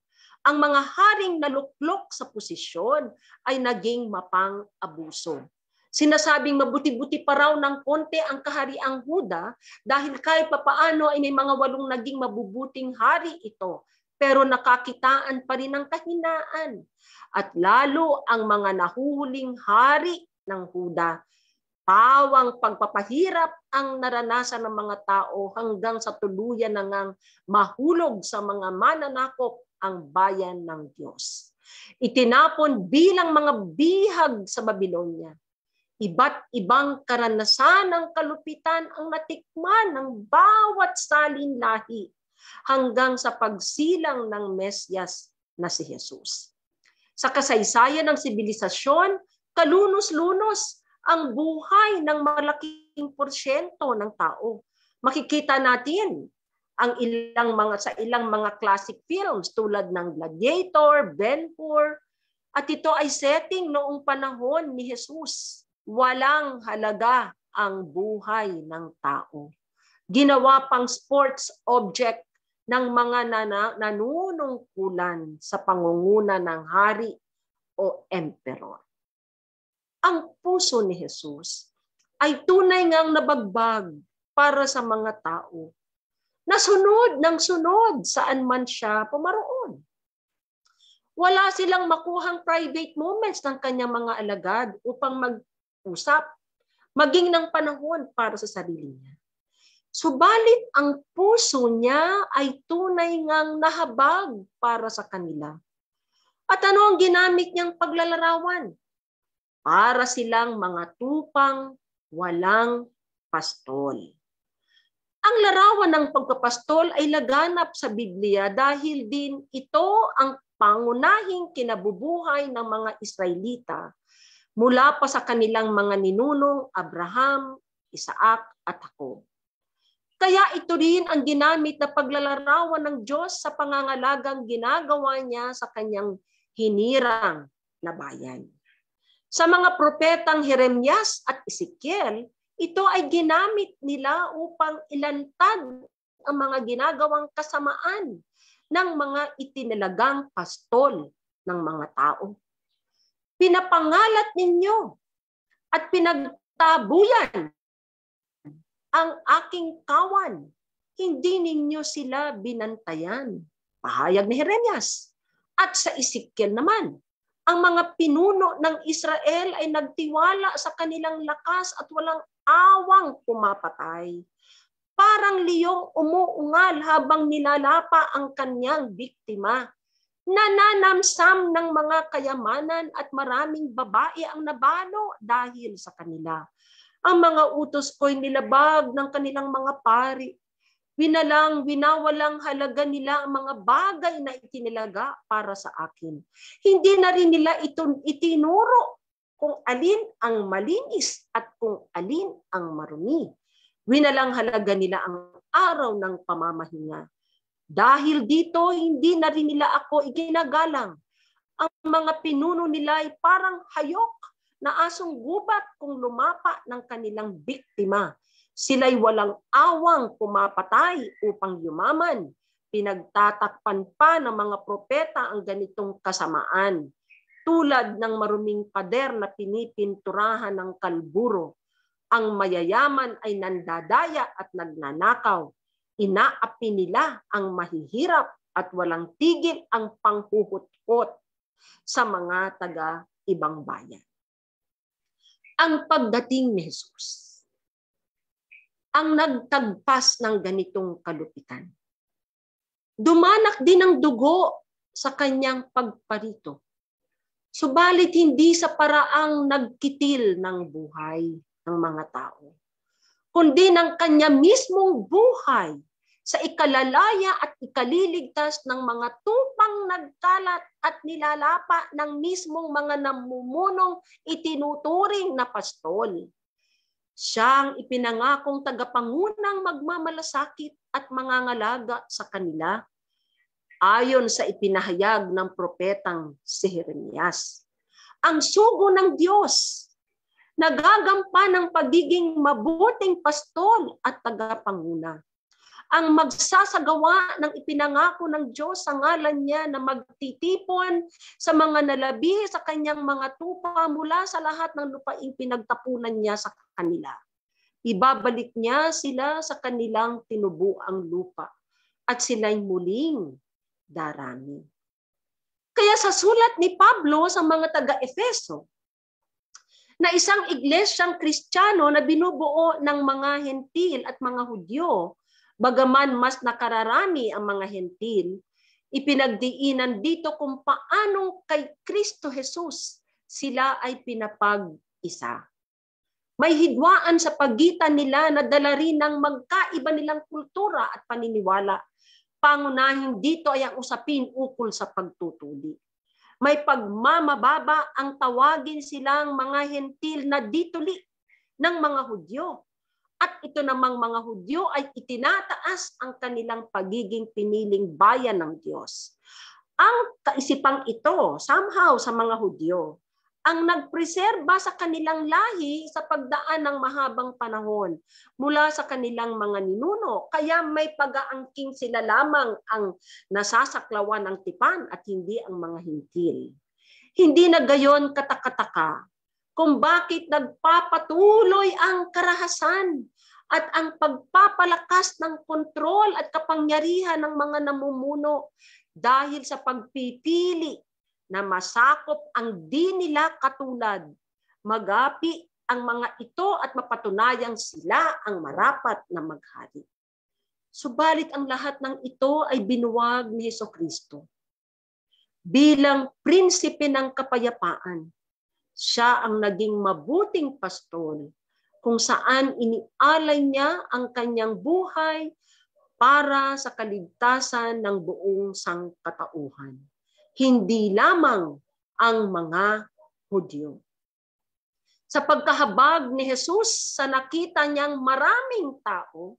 ang mga haring naluklok sa posisyon ay naging mapang-abuso. Sinasabing mabuti-buti pa raw ng konti ang kahariang Huda dahil kahit papaano ay may mga 8 naging mabubuting hari ito. Pero nakakitaan pa rin ng kahinaan. At lalo ang mga nahuhuling hari ng Huda. Pawang pagpapahirap ang naranasan ng mga tao hanggang sa tuluyan na ngang mahulog sa mga mananakop ang bayan ng Diyos. Itinapon bilang mga bihag sa Babylonia. Iba't ibang karanasan ng kalupitan ang natikman ng bawat salin lahi hanggang sa pagsilang ng Mesyas na si Jesus. Sa kasaysayan ng sibilisasyon, kalunos-lunos ang buhay ng malaking porsyento ng tao. Makikita natin ang sa ilang mga classic films tulad ng Gladiator, Ben-Hur, at ito ay setting noong panahon ni Jesus. Walang halaga ang buhay ng tao. Ginawa pang sports object ng mga nanunungkulan sa pangunguna ng hari o emperor. Ang puso ni Jesus ay tunay ngang nabagbag para sa mga tao. Nasunod ng sunod saan man siya pumaroon. Wala silang makuhang private moments ng kanyang mga alagad upang mag-usap, maging ng panahon para sa sarili niya. Subalit ang puso niya ay tunay ngang nahabag para sa kanila. At ano ang ginamit niyang paglalarawan? Para silang mga tupang walang pastol. Ang larawan ng pagpapastol ay laganap sa Biblia dahil din ito ang pangunahing kinabubuhay ng mga Israelita mula pa sa kanilang mga ninunong Abraham, Isaac at Jacob. Kaya ito rin ang ginamit na paglalarawan ng Diyos sa pangangalagang ginagawa niya sa kanyang hinirang na bayan. Sa mga propetang Jeremias at Ezekiel, ito ay ginamit nila upang ilantad ang mga ginagawang kasamaan ng mga itinalagang pastol ng mga tao. Pinapangalat ninyo at pinagtabuyan ang aking kawan. Hindi ninyo sila binantayan. Pahayag ni Jeremias. At sa Ezekiel naman, ang mga pinuno ng Israel ay nagtiwala sa kanilang lakas at walang awang pumapatay. Parang liyong umuungal habang nilalapa ang kanyang biktima. Nananamsam ng mga kayamanan at maraming babae ang nabalo dahil sa kanila. Ang mga utos ko'y nilabag ng kanilang mga pari. Winawalang halaga nila ang mga bagay na itinilaga para sa akin. Hindi na rin nila itinuro kung alin ang malinis at kung alin ang marumi. Winalang halaga nila ang araw ng pamamahinga. Dahil dito, hindi na rin nila ako iginagalang. Ang mga pinuno nila ay parang hayok na asong gubat kung lumapa ng kanilang biktima. Sila'y walang awang pumapatay upang yumaman. Pinagtatakpan pa ng mga propeta ang ganitong kasamaan. Tulad ng maruming pader na pinipinturahan ng kalburo. Ang mayayaman ay nandadaya at nagnanakaw. Inaapi nila ang mahihirap at walang tigil ang panghuhutkot sa mga taga-ibang bayan. Ang pagdating ni Jesus ang nagtagpas ng ganitong kalupitan. Dumanak din ang dugo sa kanyang pagparito. Subalit hindi sa paraang nagkitil ng buhay ng mga tao, kundi ng kanya mismong buhay sa ikalalaya at ikaliligtas ng mga tupang nagkalat at nilalapa ng mismong mga namumunong itinuturing na pastol. Siyang ipinangakong tagapangunang magmamalasakit at mangangalaga sa kanila, ayon sa ipinahayag ng propetang si Jeremias. Ang sugo ng Diyos, nagagampan ng pagiging mabuting pastol at tagapanguna. Ang magsasagawa ng ipinangako ng Diyos sa ngalan niya na magtitipon sa mga nalabi sa kanyang mga tupa mula sa lahat ng lupaing pinagtapunan niya sa kanila. Ibabalik niya sila sa kanilang tinubuang lupa at sila'y muling darami. Kaya sa sulat ni Pablo sa mga taga-Efeso, na isang iglesyang Kristiyano na binubuo ng mga Hentil at mga Hudyo, bagaman mas nakararami ang mga Hentil, ipinagdiinan dito kung paano kay Kristo Jesus sila ay pinapag-isa. May hidwaan sa pagitan nila na dala rin ng magkaiba nilang kultura at paniniwala. Pangunahing dito ay ang usapin ukol sa pagtutuli. May pagmamababa ang tawagin silang mga Hentil na dituli ng mga Hudyo. At ito namang mga Hudyo ay itinataas ang kanilang pagiging piniling bayan ng Diyos. Ang kaisipang ito, somehow sa mga Hudyo, ang nagpreserba sa kanilang lahi sa pagdaan ng mahabang panahon mula sa kanilang mga ninuno. Kaya may pag-aangking sila lamang ang nasasaklawan ng tipan at hindi ang mga Hentil. Hindi na gayon katakataka kung bakit nagpapatuloy ang karahasan at ang pagpapalakas ng kontrol at kapangyarihan ng mga namumuno dahil sa pagpipili na masakop ang di nila katulad. Magapi ang mga ito at mapatunayang sila ang marapat na maghari. Subalit ang lahat ng ito ay binuwag ni Hesukristo. Bilang prinsipe ng kapayapaan, siya ang naging mabuting pastol kung saan inialay niya ang kanyang buhay para sa kaligtasan ng buong sangkatauhan. Hindi lamang ang mga Hudyo. Sa pagkahabag ni Jesus sa nakita niyang maraming tao,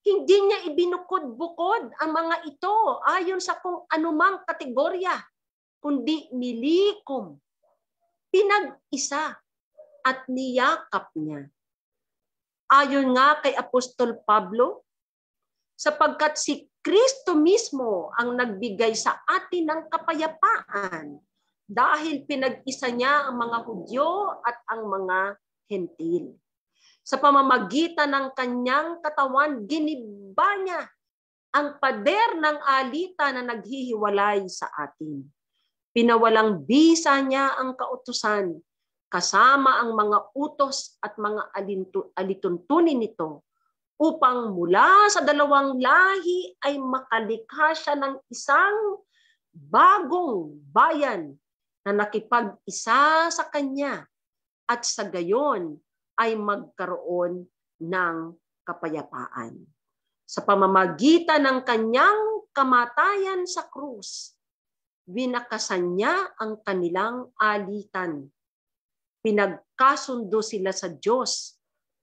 hindi niya ibinukod-bukod ang mga ito ayon sa kung anumang kategorya, kundi nilikom, pinag-isa at niyakap niya. Ayon nga kay Apostol Pablo, sapagkat si Kristo mismo ang nagbigay sa atin ng kapayapaan dahil pinag-isa niya ang mga Hudyo at ang mga Hentil. Sa pamamagitan ng kanyang katawan, giniba niya ang pader ng alita na naghihiwalay sa atin. Pinawalang bisa niya ang kautusan kasama ang mga utos at mga alituntunin nito upang mula sa dalawang lahi ay makalikha siya ng isang bagong bayan na nakipag-isa sa kanya at sa gayon ay magkaroon ng kapayapaan. Sa pamamagitan ng kanyang kamatayan sa krus, binakasan niya ang kanilang alitan. Pinagkasundo sila sa Diyos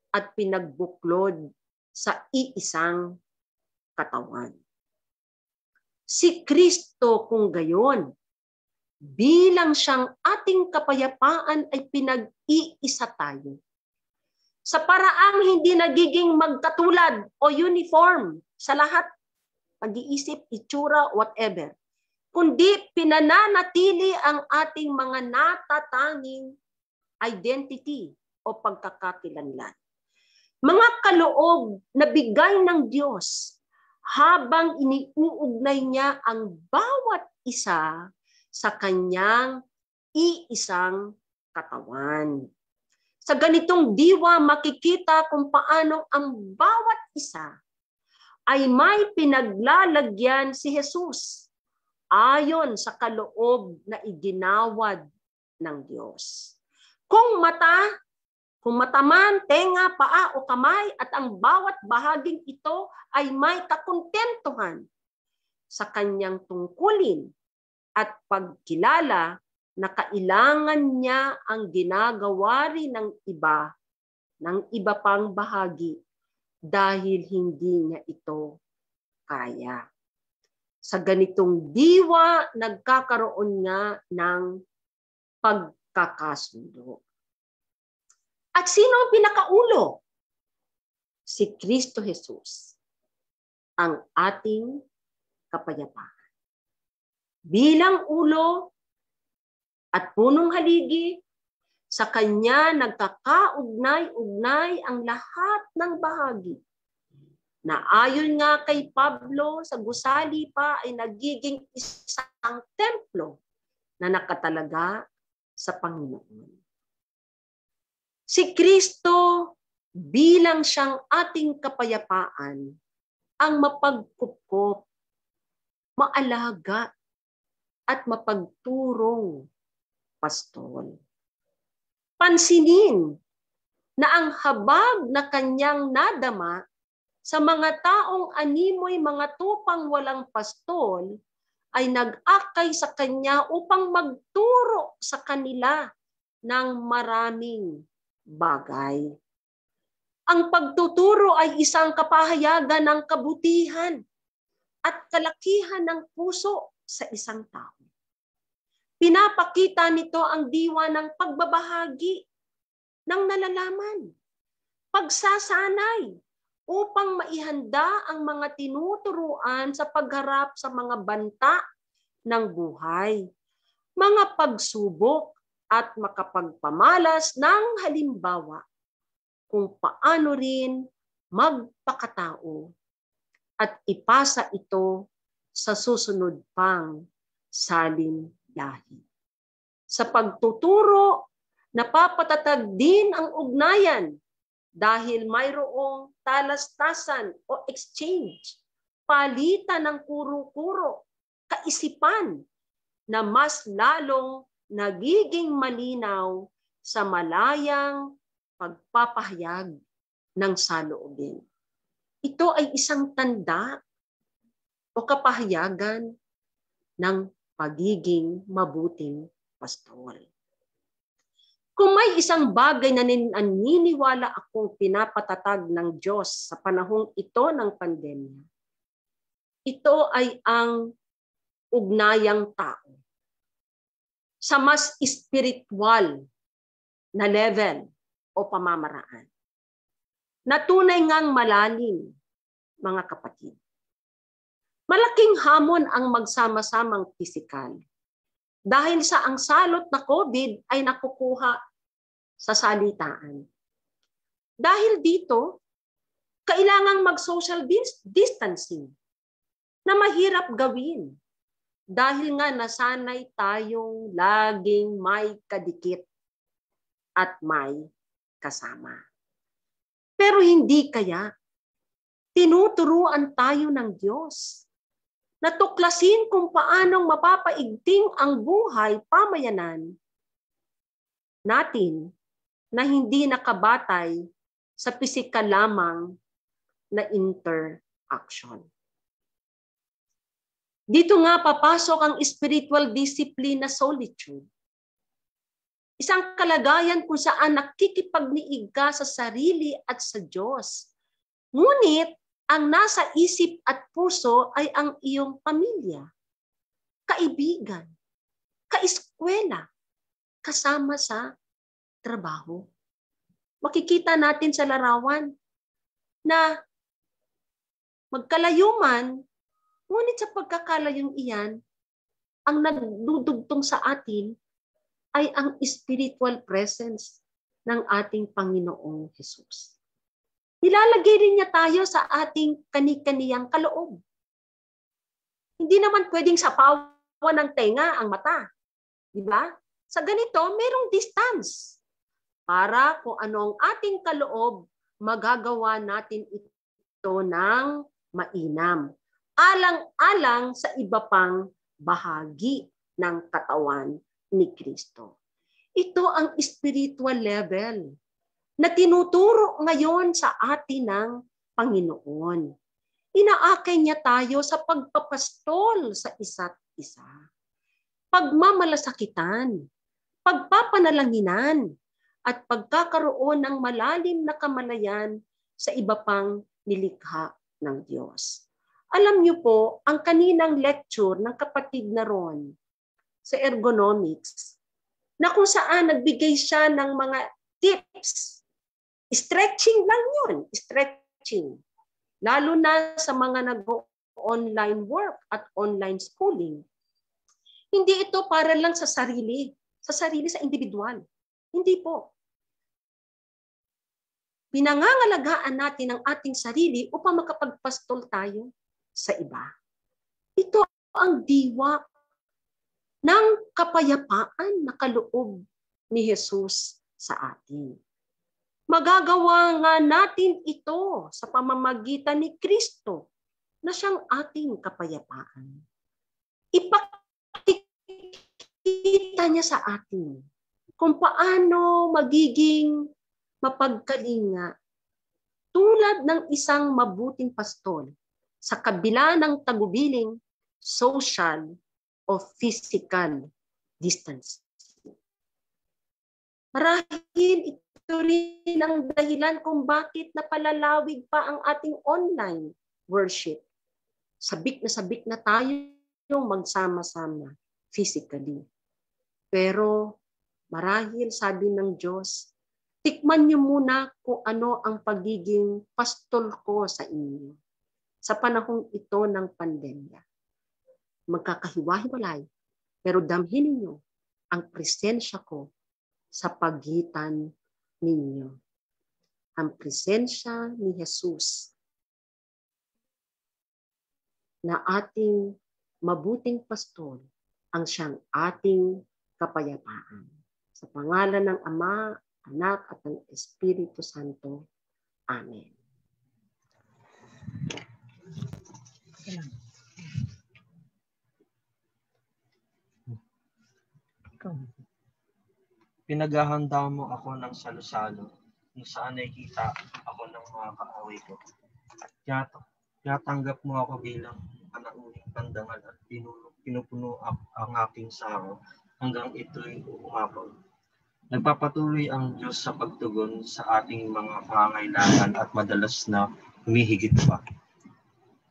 at pinagbuklod sa iisang katawan. Si Kristo kung gayon, bilang siyang ating kapayapaan ay pinag-iisa tayo. Sa paraang hindi nagiging magkatulad o uniform sa lahat, pag-iisip, itsura, whatever, kundi pinananatili ang ating mga natatanging identity o pagkakakilanlan. Mga kaloob na bigay ng Diyos habang iniuugnay niya ang bawat isa sa kanyang iisang katawan. Sa ganitong diwa, makikita kung paano ang bawat isa ay may pinaglalagyan si Jesus ayon sa kaloob na iginawad ng Diyos. Kung mata man, tenga, paa o kamay at ang bawat bahaging ito ay may kakontentuhan sa kanyang tungkulin at pagkilala na kailangan niya ang ginagawa rin ng iba ng iba pang bahagi dahil hindi niya ito kaya. Sa ganitong diwa, nagkakaroon nga ng pagkakasundo. At sino ang pinakaulo? Si Kristo Jesus, ang ating kapayapaan. Bilang ulo at punong haligi, sa Kanya nagkakaugnay-ugnay ang lahat ng bahagi. Na ayon nga kay Pablo, sa gusali pa ay nagiging isang templo na nakatalaga sa Panginoon. Si Kristo bilang siyang ating kapayapaan, ang mapagkupkop, maalaga, at mapagturong pastol. Pansinin na ang habag na kanyang nadama sa mga taong animoy mga tupang walang pastol ay nag-akay sa kanya upang magturo sa kanila ng maraming bagay. Ang pagtuturo ay isang kapahayagan ng kabutihan at kalakihan ng puso sa isang tao. Pinapakita nito ang diwa ng pagbabahagi ng nalalaman, pagsasanay upang maihanda ang mga tinuturuan sa pagharap sa mga banta ng buhay, mga pagsubok at makapagpamalas ng halimbawa kung paano rin magpakatao at ipasa ito sa susunod pang salin lahi. Sa pagtuturo, napapatatag din ang ugnayan dahil mayroong talastasan o exchange, palitan ng kuro-kuro, kaisipan na mas lalong nagiging malinaw sa malayang pagpapahayag ng saloobin. Ito ay isang tanda o kapahayagan ng pagiging mabuting pastol. Kung may isang bagay na naniniwala akong pinapatatag ng Diyos sa panahong ito ng pandemya, ito ay ang ugnayang tao sa mas spiritual na level o pamamaraan. Na tunay ngang malalim, mga kapatid. Malaking hamon ang magsama-samang pisikal dahil sa ang salot na COVID ay nakukuha sa salitaan. Dahil dito, kailangang mag-social distancing na mahirap gawin dahil nga nasanay tayong laging may kadikit at may kasama. Pero hindi kaya tinuturuan tayo ng Diyos na tuklasin kung paanong mapapaigting ang buhay pamayanan natin na hindi nakabatay sa pisikal lamang na interaction. Dito nga papasok ang spiritual discipline na solitude. Isang kalagayan kung saan nakikipagniig ka sa sarili at sa Diyos. Ngunit, ang nasa isip at puso ay ang iyong pamilya, kaibigan, kaeskwela, kasama sa trabaho. Makikita natin sa larawan na magkalayo man, ngunit sa pagkakalayong iyan, ang nagdudugtong sa atin ay ang spiritual presence ng ating Panginoong Hesus. Nilalagay rin niya tayo sa ating kani-kaniyang kaloob. Hindi naman pwedeng sapawan ng tenga ang mata. Di ba? Sa ganito, mayroong distance. Para kung ano ang ating kaloob, magagawa natin ito ng mainam. Alang-alang sa iba pang bahagi ng katawan ni Kristo. Ito ang spiritual level na tinuturo ngayon sa atin ng Panginoon. Inaakay niya tayo sa pagpapastol sa isa't isa. Pagmamalasakitan, pagpapanalanginan, at pagkakaroon ng malalim na kamalayan sa iba pang nilikha ng Diyos. Alam niyo po, ang kaninang lecture ng kapatid na Ron sa ergonomics, na kung saan nagbigay siya ng mga tips, stretching lang yun, stretching. Lalo na sa mga nag-online work at online schooling. Hindi ito para lang sa sarili sa individual. Hindi po. Pinangangalagaan natin ang ating sarili upang makapagpastol tayo sa iba. Ito ang diwa ng kapayapaan na kaloob ni Jesus sa atin. Magagawa nga natin ito sa pamamagitan ni Kristo na siyang ating kapayapaan. Ipakikita niya sa atin kung paano magiging mapagkalinga tulad ng isang mabuting pastol sa kabila ng tagubiling social o physical distance. Marahil ito rin ang dahilan kung bakit napalalawig pa ang ating online worship. Sabik na tayo yung magsama-sama physically. Pero marahil sabi ng Diyos, tikman niyo muna kung ano ang pagiging pastol ko sa inyo sa panahong ito ng pandemya. Magkakahiwa-hiwalay, pero damhin ninyo ang presensya ko sa pagitan ninyo. Ang presensya ni Jesus na ating mabuting pastol ang siyang ating kapayapaan. Sa pangalan ng Ama, Anak at ng Espiritu Santo. Amen. Pinaghahanda mo ako ng salo-salo, kung saan nakikita ako ng mga kaaway ko. Tinatanggap mo ako bilang panauling pandangal at pinupuno ang aking saro hanggang ito'y umapaw. Nagpapatuloy ang Diyos sa pagtugon sa ating mga pangangailangan at madalas na humihigit pa.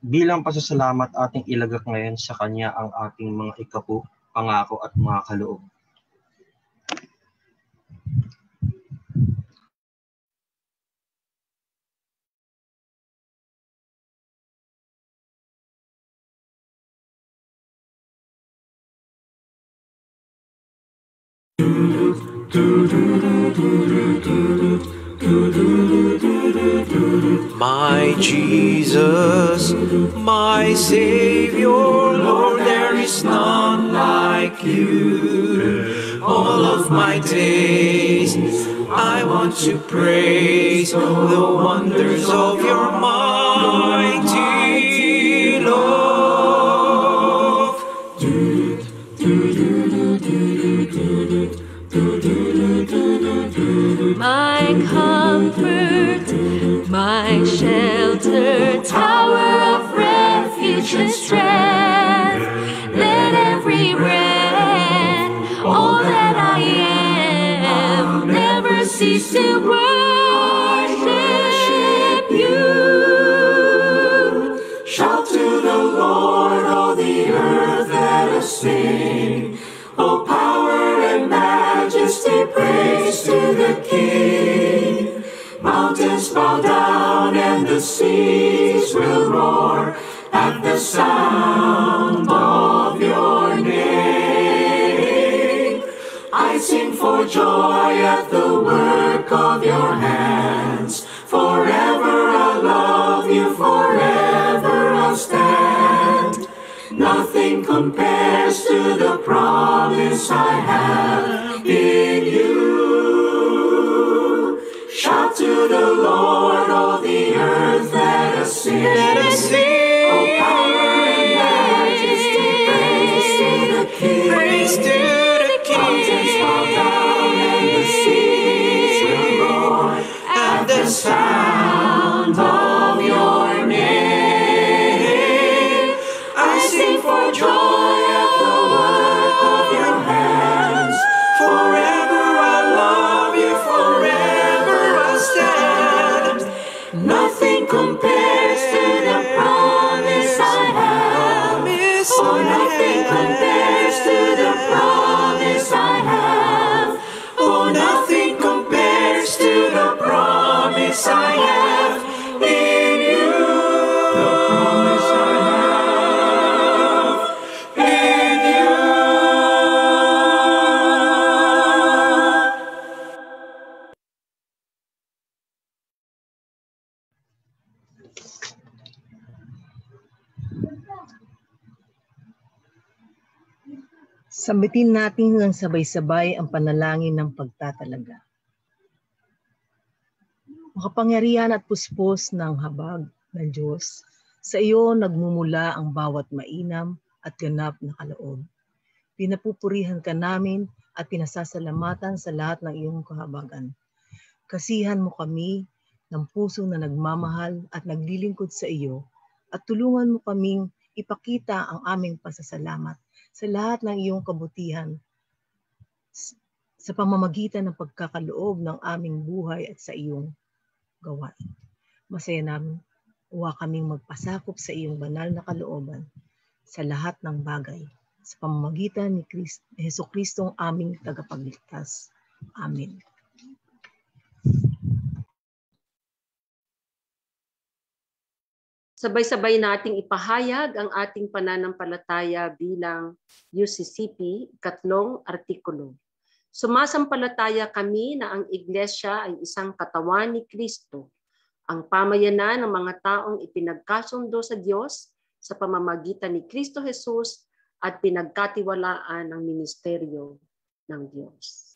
Bilang pasasalamat ating ilagak ngayon sa Kanya ang ating mga ikapu, pangako at mga kaloob. My Jesus, my Savior, Lord, there is none like you. All of my days, I want to praise the wonders of your mighty love. My comfort, my shelter, tower of refuge and strength. Let every breath, all that I am, never cease to worship you. Shout to the Lord, all the earth, let us sing. Oh, power and majesty, praise to the King. Mountains bow down and the seas will roar at the sound of your name. I sing for joy at the work of your hands. Forever I'll love you, forever I'll stand. Nothing compares to the promise I have in you. Shout to the Lord, all the earth, let us sing. Let us sing. Oh, power and majesty, praise to the King. Praise to the King. Mountains bow down and the seas will roar at the sound of your name. I sing for joy at the work of your hands. Forever I love you, forever Oh, nothing compares to the promise I have. Oh, nothing compares to the promise I have in you. The promise I have in you. Sambitin natin ng sabay-sabay ang panalangin ng pagtatalaga. Makapangyarihan at puspos ng habag ng Diyos, sa iyo nagmumula ang bawat mainam at ganap na kaloob. Pinapupurihan ka namin at pinasasalamatan sa lahat ng iyong kahabagan. Kasihan mo kami ng puso na nagmamahal at naglilingkod sa iyo at tulungan mo kaming ipakita ang aming pasasalamat sa lahat ng iyong kabutihan sa pamamagitan ng pagkakaloob ng aming buhay at sa iyong gawain. Masaya namin uwa kaming magpasakop sa iyong banal na kalooban sa lahat ng bagay sa pamamagitan ni Jesucristong aming tagapagligtas. Amen. Sabay-sabay nating ipahayag ang ating pananampalataya bilang UCCP, 3 artikulo. Sumasampalataya kami na ang Iglesia ay isang katawan ni Kristo, ang pamayanan ng mga taong ipinagkasundo sa Diyos sa pamamagitan ni Kristo Jesus at pinagkatiwalaan ng ministeryo ng Diyos.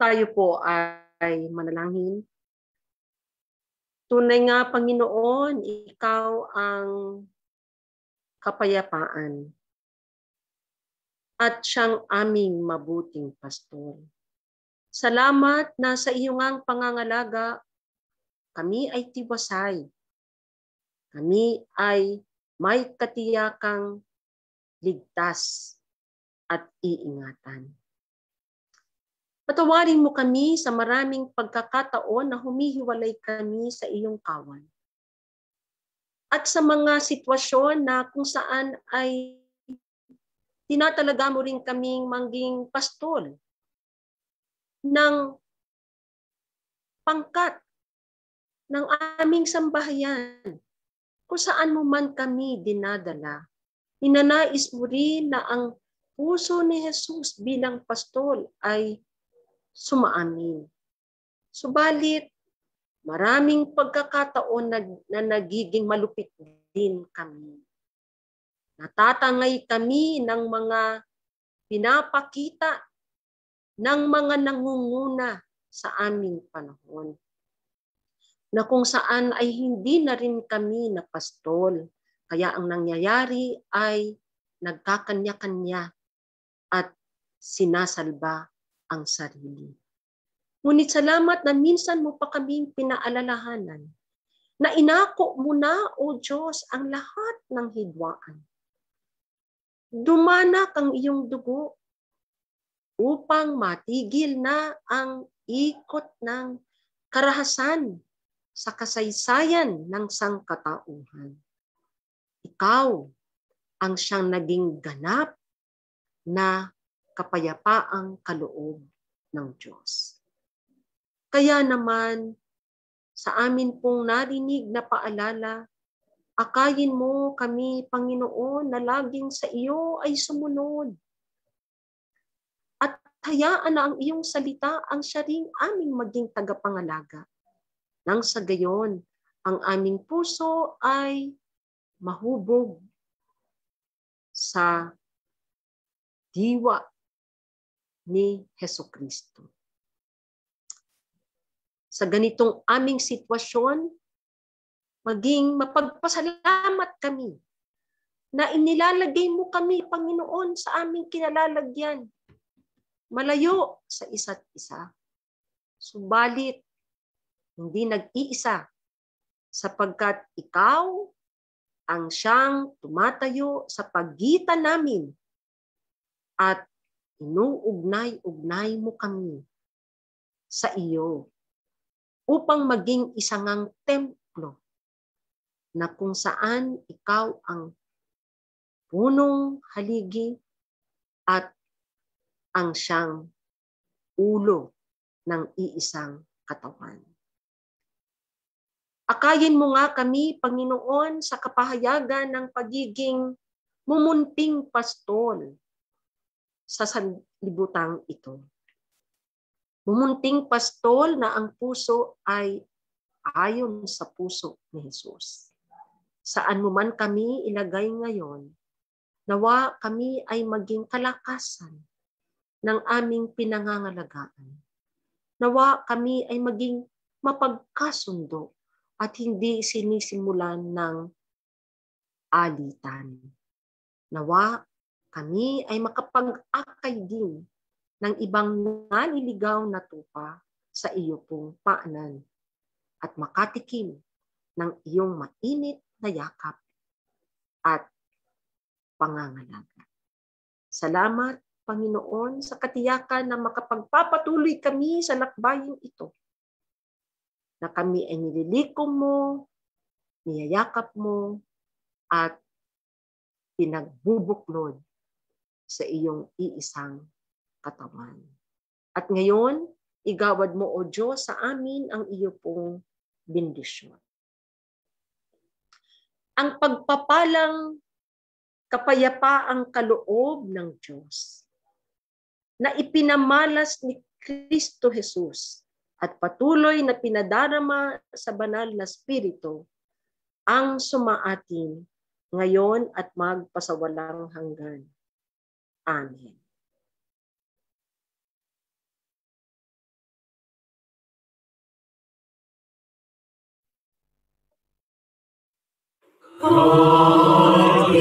Tayo po ay manalangin. Tunay nga, Panginoon, ikaw ang kapayapaan at siyang aming mabuting pastor. Salamat na sa iyong ang pangangalaga, kami ay tiwasay. Kami ay may katiyakang ligtas at iingatan. Patawarin mo kami sa maraming pagkakataon na humihiwalay kami sa iyong kawan. At sa mga sitwasyon na kung saan ay tinatalaga mo rin kaming maging pastol ng pangkat ng aming sambahayan, kung saan mo man kami dinadala. Ninanais mo rin na ang puso ni Jesus bilang pastol ay sumaamin. Subalit, maraming pagkakataon na nagiging malupit din kami. Natatangay kami ng mga pinapakita ng mga nangunguna sa aming panahon, na kung saan ay hindi na rin kami napastol. Kaya ang nangyayari ay nagkakanya-kanya at sinasalba ang sarili. Ngunit salamat na minsan mo pa kaming pinaalalahanan na inako mo na, O Diyos, ang lahat ng hidwaan. Dumanak ang iyong dugo upang matigil na ang ikot ng karahasan sa kasaysayan ng sangkatauhan. Ikaw ang siyang naging ganap na kapayapaang kaloob ng Diyos. Kaya naman, sa amin pong narinig na paalala, akayin mo kami, Panginoon, na laging sa iyo ay sumunod. At hayaan na ang iyong salita ang siya ring aming maging tagapangalaga. Nang sa gayon, ang aming puso ay mahubog sa diwa ni Hesukristo. Sa ganitong aming sitwasyon, maging mapagpasalamat kami na inilalagay mo kami, Panginoon, sa aming kinalalagyan, malayo sa isa't isa. Subalit, hindi nag-iisa, sapagkat ikaw ang siyang tumatayo sa pagitan namin at inuugnay-ugnay mo kami sa iyo upang maging isang ang templo na kung saan ikaw ang punong haligi at ang siyang ulo ng iisang katawan. Akayin mo nga kami, Panginoon, sa kapahayagan ng pagiging mumunting pastol sa sanlibutang ito. Mumunting pastol na ang puso ay ayon sa puso ni Jesus. Saan mo man kami ilagay ngayon, nawa kami ay maging kalakasan ng aming pinangangalagaan. Nawa kami ay maging mapagkasundo at hindi sinisimulan ng alitan. Nawa kami ay makapag-akay din ng ibang naliligaw na tupa sa iyo pong paanan at makatikim ng iyong mainit na yakap at pangangalaga. Salamat, Panginoon, sa katiyakan na makapagpapatuloy kami sa lakbaying ito, na kami ay nililikom mo, niyayakap mo, at pinagbubuklod sa iyong iisang katawan. At ngayon, igawad mo, O Diyos, sa amin ang iyo pong bendisyon. Ang pagpapalang kapayapaang kaloob ng Diyos na ipinamalas ni Kristo Jesus at patuloy na pinadarama sa banal na Espiritu ang sumaatin ngayon at magpasawalang hanggan. Amen. God